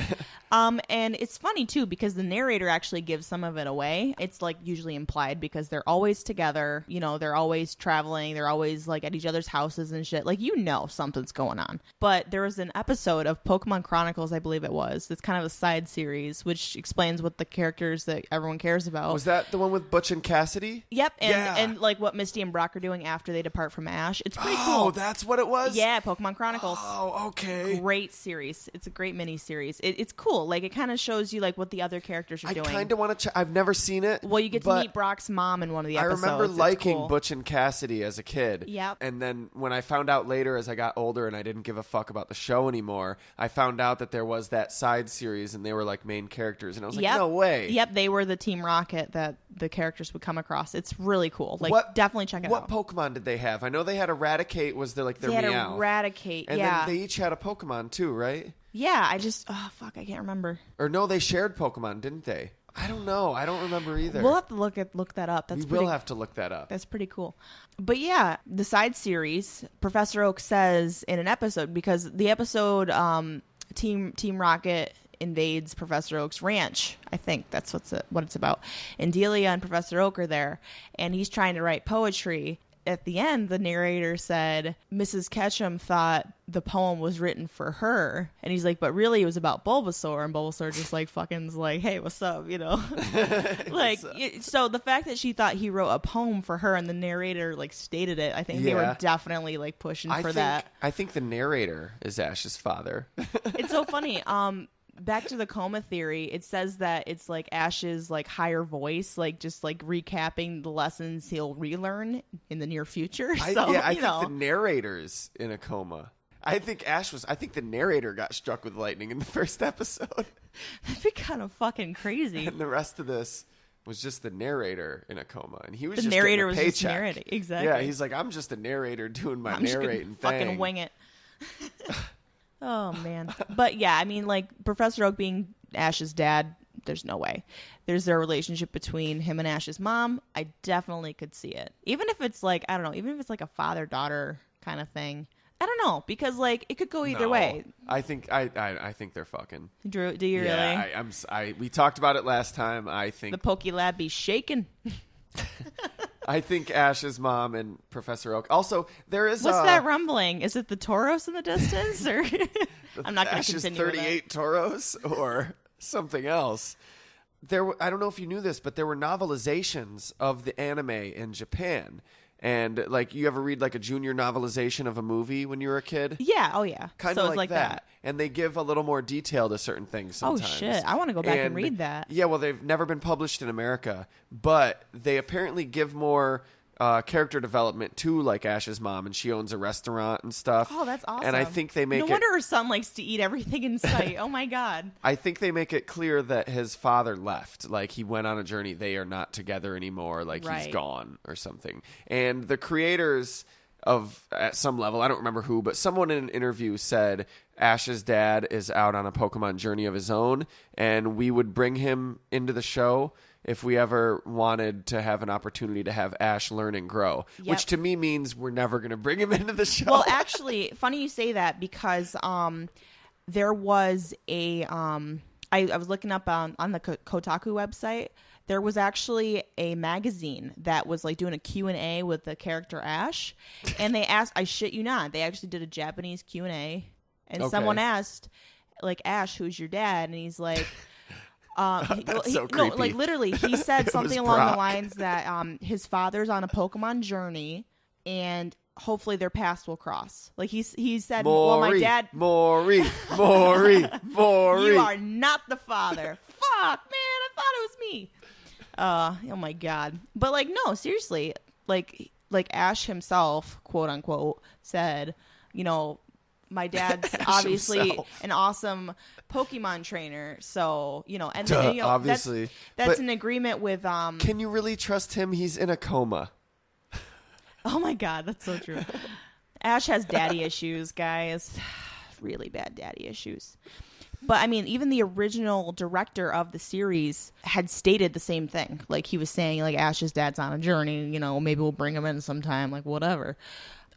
[SPEAKER 2] And it's funny too because the narrator actually gives some of it away. It's like usually implied because they're always together, they're always traveling, they're always like at each other's houses and shit. Like something's going on. But there was an episode of Pokemon Chronicles, I believe it was. It's kind of a side series which explains what the characters that everyone cares about.
[SPEAKER 1] Was that the one with Butch and Cassidy?
[SPEAKER 2] Yep, and like what Misty and Brock are doing after they depart from Ash. It's pretty cool.
[SPEAKER 1] Oh, that's what it was?
[SPEAKER 2] Yeah, Pokemon Chronicles.
[SPEAKER 1] Oh, okay.
[SPEAKER 2] Great series. It's a great mini series. It's cool. Like it kind of shows you like what the other characters are doing.
[SPEAKER 1] I kind of want to I've never seen it.
[SPEAKER 2] Well, you get to meet Brock's mom in one of the episodes.
[SPEAKER 1] I remember liking
[SPEAKER 2] cool.
[SPEAKER 1] Butch and Cassidy as a kid.
[SPEAKER 2] Yep.
[SPEAKER 1] And then when I found out later as I got older and I didn't give a fuck about the show anymore, I found out that there was that side series and they were like main characters and I was like, no way.
[SPEAKER 2] Yep, they were the Team Rocket that the characters would come across. It's really cool. Like definitely check it out.
[SPEAKER 1] What Pokemon did they have? I know they had Eradicate was their Meowth.
[SPEAKER 2] They had Eradicate,
[SPEAKER 1] and then they each had a Pokemon too, right?
[SPEAKER 2] Yeah, I fuck, I can't remember.
[SPEAKER 1] Or no, they shared Pokemon, didn't they? I don't know. I don't remember either.
[SPEAKER 2] We'll have to look that up.
[SPEAKER 1] We will have to look that up.
[SPEAKER 2] That's pretty cool. But yeah, the side series, Professor Oak says in an episode, because the episode Team Rocket invades Professor Oak's ranch. I think that's what it's about. And Delia and Professor Oak are there, and he's trying to write poetry. At the end, the narrator said Mrs. Ketchum thought the poem was written for her, and he's like, but really it was about Bulbasaur, and Bulbasaur just like fucking's like, hey, what's up, like so the fact that she thought he wrote a poem for her and the narrator like stated it, I think they were definitely like pushing for that.
[SPEAKER 1] I think the narrator is Ash's father.
[SPEAKER 2] It's so funny. Back to the coma theory, it says that it's like Ash's like higher voice, like just like recapping the lessons he'll relearn in the near future. I think
[SPEAKER 1] the narrator's in a coma. I think the narrator got struck with lightning in the first episode.
[SPEAKER 2] That'd be kind of fucking crazy.
[SPEAKER 1] And the rest of this was just the narrator in a coma, and he was
[SPEAKER 2] just getting a paycheck. Just narrating. Exactly.
[SPEAKER 1] Yeah, he's like, I'm just a narrator doing my narrating thing.
[SPEAKER 2] Fucking wing it. Oh, man. But yeah, I mean, like, Professor Oak being Ash's dad, there's no way. There's a relationship between him and Ash's mom. I definitely could see it. Even if it's like, I don't know, even if it's like a father-daughter kind of thing. I don't know, because, like, it could go either way.
[SPEAKER 1] I think they're fucking.
[SPEAKER 2] Drew, do you really?
[SPEAKER 1] Yeah, we talked about it last time. I think
[SPEAKER 2] the Poke Lab be shaking.
[SPEAKER 1] I think Ash's mom and Professor Oak. Also, there is
[SPEAKER 2] what's that rumbling? Is it the Tauros in the distance, or I'm not going to continue.
[SPEAKER 1] 38 Tauros or something else. I don't know if you knew this, but there were novelizations of the anime in Japan. And like, you ever read like a junior novelization of a movie when you were a kid?
[SPEAKER 2] Yeah, oh yeah.
[SPEAKER 1] Kind of like that. And they give a little more detail to certain things sometimes.
[SPEAKER 2] Oh shit, I want to go back and read that.
[SPEAKER 1] Yeah, well, they've never been published in America, but they apparently give more character development to like Ash's mom, and she owns a restaurant and stuff.
[SPEAKER 2] Oh, that's awesome.
[SPEAKER 1] And I think they make
[SPEAKER 2] no wonder her son likes to eat everything in sight. Oh my god.
[SPEAKER 1] I think they make it clear that his father left. Like, he went on a journey. They are not together anymore. Like, he's gone or something. And the creators of, at some level, I don't remember who, but someone in an interview said Ash's dad is out on a Pokemon journey of his own, and we would bring him into the show if we ever wanted to have an opportunity to have Ash learn and grow, which to me means we're never going to bring him into the show.
[SPEAKER 2] Well, actually, funny you say that, because there was a I was looking up on the Kotaku website. There was actually a magazine that was like doing a Q&A with the character Ash, and they asked, I shit you not, they actually did a Japanese Q&A, and someone asked, like, Ash, who's your dad? And he's like,
[SPEAKER 1] so creepy.
[SPEAKER 2] no, like literally, he said something along the lines that his father's on a Pokemon journey, and hopefully their paths will cross. Like he said, well, my dad,
[SPEAKER 1] Maury,
[SPEAKER 2] you are not the father. Fuck, man, I thought it was me. Oh my god. But like, no, seriously, like Ash himself, quote unquote, said, you know, my dad's obviously an awesome Pokemon trainer, so you know, and you know,
[SPEAKER 1] obviously
[SPEAKER 2] that's an agreement with.
[SPEAKER 1] Can you really trust him? He's in a coma.
[SPEAKER 2] Oh my god, that's so true. Ash has daddy issues, guys. Really bad daddy issues. But I mean, even the original director of the series had stated the same thing. Like he was saying, like, Ash's dad's on a journey, you know, maybe we'll bring him in sometime, like whatever.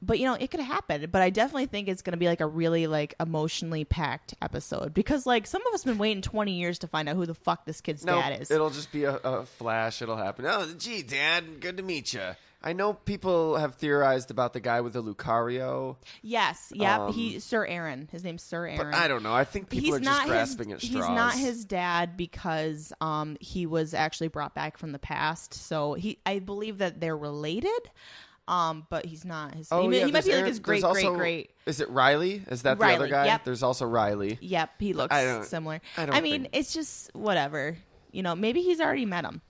[SPEAKER 2] But, you know, it could happen. But I definitely think it's going to be like a really like emotionally packed episode because like some of us have been waiting 20 years to find out who the fuck this kid's dad is.
[SPEAKER 1] It'll just be a flash. It'll happen. Oh, gee, Dad, good to meet you. I know people have theorized about the guy with the Lucario.
[SPEAKER 2] Yes. Yep. He's Sir Aaron. His name's Sir Aaron.
[SPEAKER 1] But I don't know. I think people are just grasping at straws.
[SPEAKER 2] He's not his dad because he was actually brought back from the past. So I believe that they're related. But he's not his.
[SPEAKER 1] Oh,
[SPEAKER 2] he
[SPEAKER 1] yeah,
[SPEAKER 2] might be
[SPEAKER 1] Aaron,
[SPEAKER 2] like his great.
[SPEAKER 1] Is it Riley? Is that
[SPEAKER 2] Riley,
[SPEAKER 1] the other guy?
[SPEAKER 2] Yep.
[SPEAKER 1] There's also Riley.
[SPEAKER 2] Yep. He looks similar.
[SPEAKER 1] I
[SPEAKER 2] mean, it's just whatever. You know, maybe he's already met him.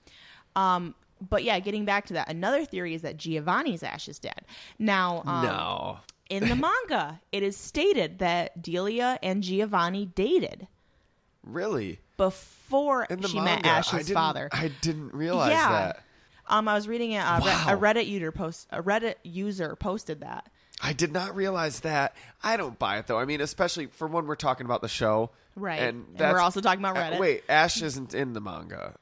[SPEAKER 2] But yeah, getting back to that, another theory is that Giovanni's Ash's dad. Now,
[SPEAKER 1] no.
[SPEAKER 2] In the manga, it is stated that Delia and Giovanni dated.
[SPEAKER 1] Really?
[SPEAKER 2] Before she met Ash's father.
[SPEAKER 1] I didn't realize that.
[SPEAKER 2] I was reading it.
[SPEAKER 1] Wow.
[SPEAKER 2] A Reddit user posted that.
[SPEAKER 1] I did not realize that. I don't buy it though. I mean, especially for when we're talking about the show,
[SPEAKER 2] right?
[SPEAKER 1] And
[SPEAKER 2] we're also talking about Reddit.
[SPEAKER 1] Wait, Ash isn't in the manga.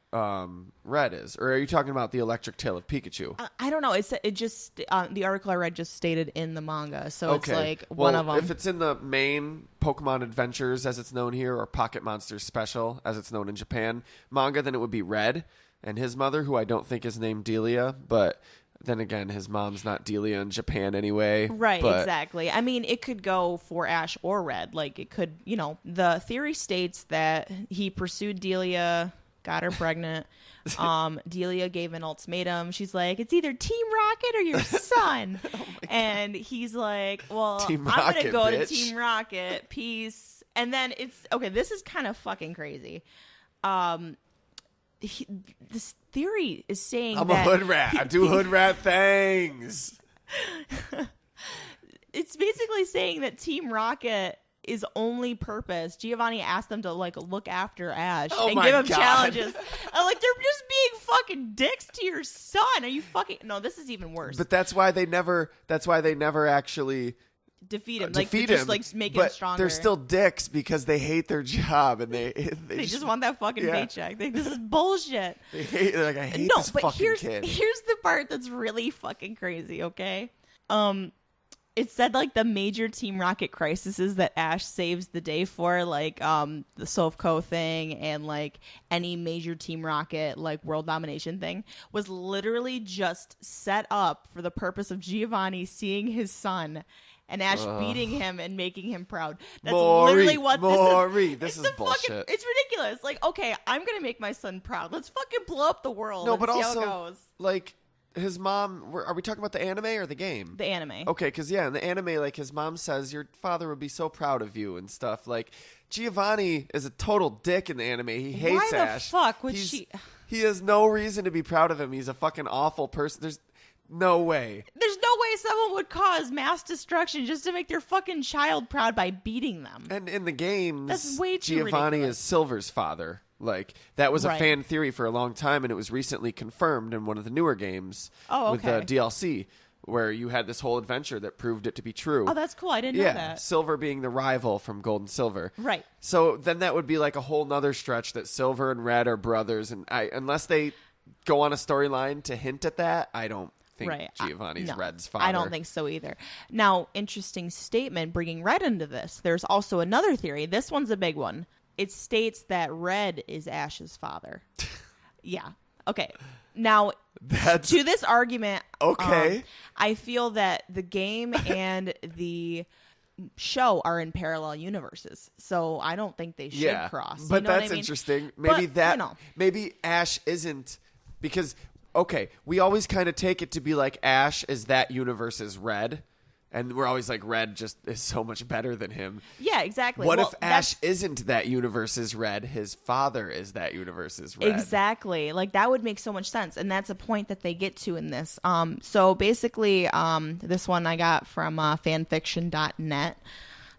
[SPEAKER 1] Red is, or are you talking about the Electric Tail of Pikachu?
[SPEAKER 2] I don't know. It just the article I read just stated in the manga, so it's like one of them.
[SPEAKER 1] If it's in the main Pokemon Adventures, as it's known here, or Pocket Monsters Special, as it's known in Japan, manga, then it would be Red and his mother, who I don't think is named Delia, but. Then again, his mom's not Delia in Japan anyway.
[SPEAKER 2] Right, exactly. I mean, it could go for Ash or Red. Like, it could, you know, the theory states that he pursued Delia, got her pregnant. Delia gave an ultimatum. She's like, it's either Team Rocket or your son. And he's like, well, I'm going to go to Team Rocket. Peace. And then this is kind of fucking crazy. This theory is saying
[SPEAKER 1] I'm a hood rat. I do hood rat things.
[SPEAKER 2] It's basically saying that Team Rocket is only purpose. Giovanni asked them to like look after Ash and give him challenges. I'm like, they're just being fucking dicks to your son. Are you fucking? No, this is even worse.
[SPEAKER 1] But that's why they never actually
[SPEAKER 2] defeat him. Just like make him stronger.
[SPEAKER 1] They're still dicks because they hate their job and they
[SPEAKER 2] just want that fucking paycheck. This is bullshit.
[SPEAKER 1] I hate this fucking kid.
[SPEAKER 2] Here's the part that's really fucking crazy, okay? It said like the major Team Rocket crises that Ash saves the day for, like the Silph Co thing and like any major Team Rocket like world domination thing, was literally just set up for the purpose of Giovanni seeing his son and Ash beating him and making him proud. That's literally what
[SPEAKER 1] this is bullshit.
[SPEAKER 2] It's ridiculous. Like, okay, I'm gonna make my son proud. Let's fucking blow up the world.
[SPEAKER 1] No,
[SPEAKER 2] and
[SPEAKER 1] but
[SPEAKER 2] see
[SPEAKER 1] also,
[SPEAKER 2] how it goes.
[SPEAKER 1] like, his mom. Are we talking about the anime or the game?
[SPEAKER 2] The anime.
[SPEAKER 1] Okay, because in the anime, like, his mom says your father would be so proud of you and stuff. Like, Giovanni is a total dick in the anime. He hates Ash.
[SPEAKER 2] Why the fuck would she?
[SPEAKER 1] He has no reason to be proud of him. He's a fucking awful person. There's no way.
[SPEAKER 2] There's no way someone would cause mass destruction just to make their fucking child proud by beating them.
[SPEAKER 1] And in the games,
[SPEAKER 2] that's way too
[SPEAKER 1] Giovanni
[SPEAKER 2] ridiculous.
[SPEAKER 1] is Silver's father. Like, that was a fan theory for a long time, and it was recently confirmed in one of the newer games with the DLC, where you had this whole adventure that proved it to be true.
[SPEAKER 2] Oh, that's cool. I didn't know that.
[SPEAKER 1] Yeah, Silver being the rival from Gold and Silver.
[SPEAKER 2] Right.
[SPEAKER 1] So then that would be like a whole nother stretch that Silver and Red are brothers, and unless they go on a storyline to hint at that, I don't think Giovanni's Red's father.
[SPEAKER 2] I don't think so either. Now, interesting statement bringing Red into this. There's also another theory. This one's a big one. it states that Red is Ash's father. Yeah. Okay. Now, to this argument,
[SPEAKER 1] okay.
[SPEAKER 2] I feel that the game and the show are in parallel universes, so I don't think they should cross.
[SPEAKER 1] But
[SPEAKER 2] you know
[SPEAKER 1] that's
[SPEAKER 2] what I mean?
[SPEAKER 1] interesting. Maybe maybe Ash isn't, because we always kind of take it to be like Ash is that universe's Red, and we're always like Red just is so much better than him.
[SPEAKER 2] Yeah, exactly.
[SPEAKER 1] What if Ash isn't that universe's Red? His father is that universe's Red.
[SPEAKER 2] Exactly. Like, that would make so much sense, and that's a point that they get to in this. So basically, this one I got from fanfiction.net.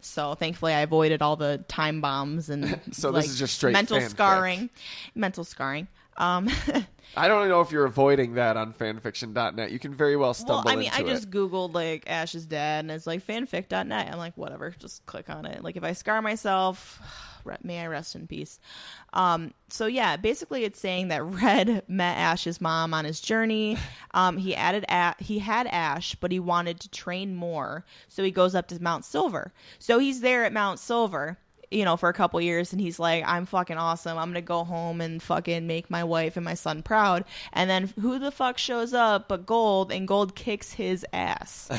[SPEAKER 2] So thankfully, I avoided all the time bombs and
[SPEAKER 1] so this is just straight
[SPEAKER 2] mental
[SPEAKER 1] fanfic.
[SPEAKER 2] scarring.
[SPEAKER 1] I don't know if you're avoiding that on fanfiction.net. You can very well stumble into it.
[SPEAKER 2] I just Googled, like, Ash's dad, and it's like fanfic.net. I'm like, whatever, just click on it. Like, if I scar myself, may I rest in peace. So, yeah, basically it's saying that Red met Ash's mom on his journey. He had Ash, but he wanted to train more, so he goes up to Mount Silver. So he's there at Mount Silver, for a couple years, and he's like, I'm fucking awesome. I'm gonna go home and fucking make my wife and my son proud. And then who the fuck shows up but Gold, and Gold kicks his ass.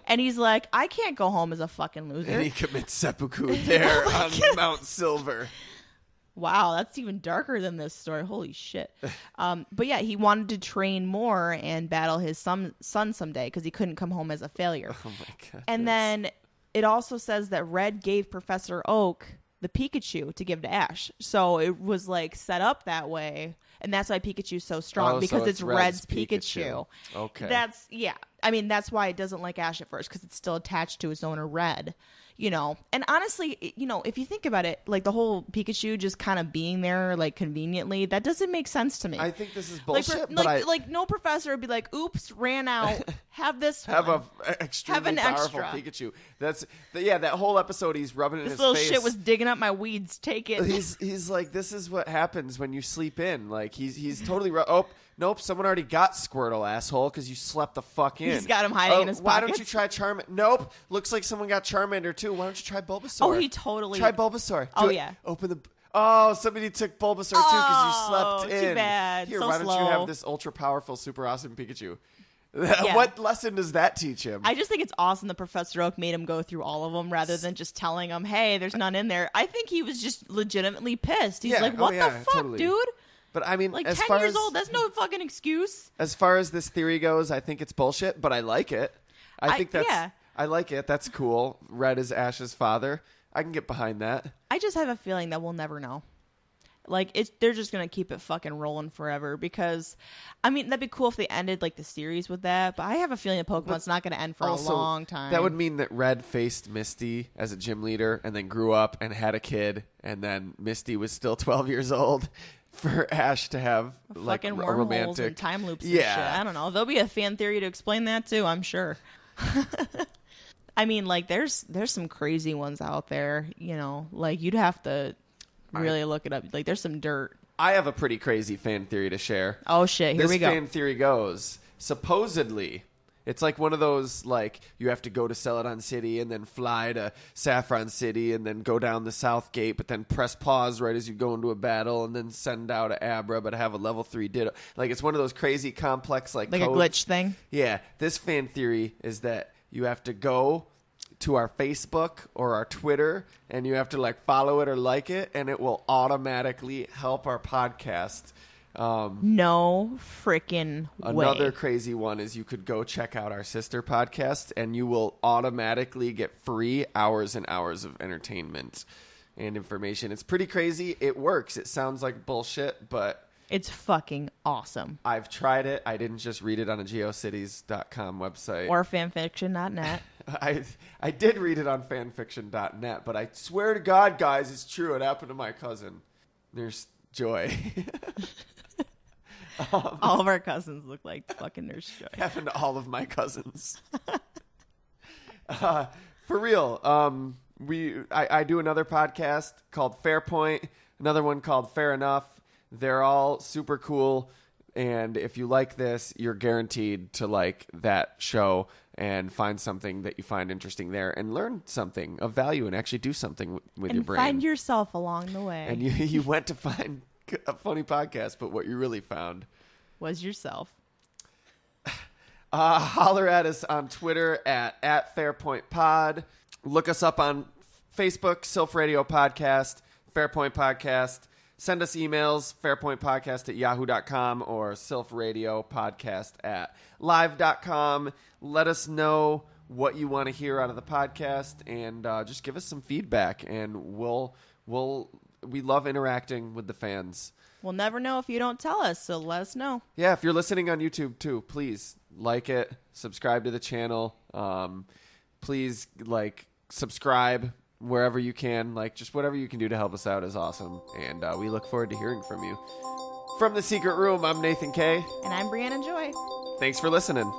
[SPEAKER 2] And he's like, I can't go home as a fucking loser.
[SPEAKER 1] And he commits seppuku there on Mount Silver.
[SPEAKER 2] Wow, that's even darker than this story. Holy shit. But yeah, he wanted to train more and battle his son someday because he couldn't come home as a failure.
[SPEAKER 1] Oh my god.
[SPEAKER 2] And then it also says that Red gave Professor Oak the Pikachu to give to Ash. So it was like set up that way. And that's why Pikachu's so strong, because
[SPEAKER 1] so
[SPEAKER 2] it's Red's Pikachu.
[SPEAKER 1] Okay.
[SPEAKER 2] That's why it doesn't like Ash at first, because it's still attached to its owner, Red. And honestly, if you think about it, like the whole Pikachu just kind of being there, like conveniently, that doesn't make sense to me.
[SPEAKER 1] I think this is bullshit.
[SPEAKER 2] Like no professor would be like, "Oops, ran out. Have this.
[SPEAKER 1] Have an extremely powerful
[SPEAKER 2] extra.
[SPEAKER 1] Pikachu." That whole episode he's rubbing in his face.
[SPEAKER 2] This little shit was digging up my weeds. Take it.
[SPEAKER 1] He's like, this is what happens when you sleep in. Like he's totally nope, someone already got Squirtle, asshole, because you slept the fuck in.
[SPEAKER 2] He's got him hiding in his pockets.
[SPEAKER 1] Why don't you try Charmander? Nope, looks like someone got Charmander too. Why don't you try Bulbasaur?
[SPEAKER 2] Oh, he totally...
[SPEAKER 1] Try Bulbasaur.
[SPEAKER 2] Yeah.
[SPEAKER 1] Open the... Oh, somebody took Bulbasaur too because you slept in.
[SPEAKER 2] Too bad.
[SPEAKER 1] Here,
[SPEAKER 2] so
[SPEAKER 1] why don't
[SPEAKER 2] slow.
[SPEAKER 1] you have this ultra-powerful, super awesome Pikachu? What lesson does that teach him?
[SPEAKER 2] I just think it's awesome that Professor Oak made him go through all of them rather than just telling him, hey, there's none in there. I think he was just legitimately pissed. He's like, what the fuck,
[SPEAKER 1] totally.
[SPEAKER 2] dude?
[SPEAKER 1] But I mean,
[SPEAKER 2] like
[SPEAKER 1] as
[SPEAKER 2] 10
[SPEAKER 1] far
[SPEAKER 2] years
[SPEAKER 1] as,
[SPEAKER 2] old, that's no fucking excuse.
[SPEAKER 1] As far as this theory goes, I think it's bullshit, but I like it. I think that's... I like it. That's cool. Red is Ash's father. I can get behind that.
[SPEAKER 2] I just have a feeling that we'll never know. Like, they're just going to keep it fucking rolling forever because, I mean, that'd be cool if they ended, like, the series with that, but I have a feeling that Pokemon's not going to end for a long time.
[SPEAKER 1] That would mean that Red faced Misty as a gym leader and then grew up and had a kid, and then Misty was still 12 years old for Ash to have, like, a romantic...
[SPEAKER 2] and time loops and shit. I don't know. There'll be a fan theory to explain that, too, I'm sure. I mean, like, there's some crazy ones out there, like, you'd have to really look it up. Like, there's some dirt.
[SPEAKER 1] I have a pretty crazy fan theory to share.
[SPEAKER 2] Oh, shit. Here we go.
[SPEAKER 1] This fan theory goes, supposedly, it's like one of those, like, you have to go to Celadon City and then fly to Saffron City and then go down the South Gate, but then press pause right as you go into a battle and then send out a Abra, but have a level 3 Ditto. Like, it's one of those crazy complex, like
[SPEAKER 2] codes. A glitch thing?
[SPEAKER 1] Yeah. This fan theory is that you have to go to our Facebook or our Twitter and you have to, like, follow it or like it, and it will automatically help our podcast.
[SPEAKER 2] No freaking way.
[SPEAKER 1] Another crazy one is you could go check out our sister podcast and you will automatically get free hours and hours of entertainment and information. It's pretty crazy. It works. It sounds like bullshit, but
[SPEAKER 2] it's fucking awesome.
[SPEAKER 1] I've tried it. I didn't just read it on a geocities.com website.
[SPEAKER 2] Or fanfiction.net.
[SPEAKER 1] I did read it on fanfiction.net, but I swear to God, guys, it's true. It happened to my cousin. There's Joy.
[SPEAKER 2] All of our cousins look like fucking Nurse Joy.
[SPEAKER 1] Happened to all of my cousins. For real. I do another podcast called Fairpoint, another one called Fair Enough. They're all super cool. And if you like this, you're guaranteed to like that show and find something that you find interesting there and learn something of value and actually do something with your brain.
[SPEAKER 2] And find yourself along the way.
[SPEAKER 1] And you went to find a funny podcast, but what you really found
[SPEAKER 2] was yourself.
[SPEAKER 1] Holler at us on Twitter at FairPointPod. Look us up on Facebook, Silph Radio Podcast, Fairpoint Podcast. Send us emails, fairpointpodcast@yahoo.com or silphradiopodcast@live.com. Let us know what you want to hear out of the podcast, and just give us some feedback, and we love interacting with the fans.
[SPEAKER 2] We'll never know if you don't tell us, so let us know.
[SPEAKER 1] Yeah, if you're listening on YouTube too, please like it, subscribe to the channel. Please subscribe wherever you can. Just whatever you can do to help us out is awesome. And we look forward to hearing from you. From the Secret Room, I'm Nathan K.
[SPEAKER 2] And I'm Briana Joy.
[SPEAKER 1] Thanks for listening.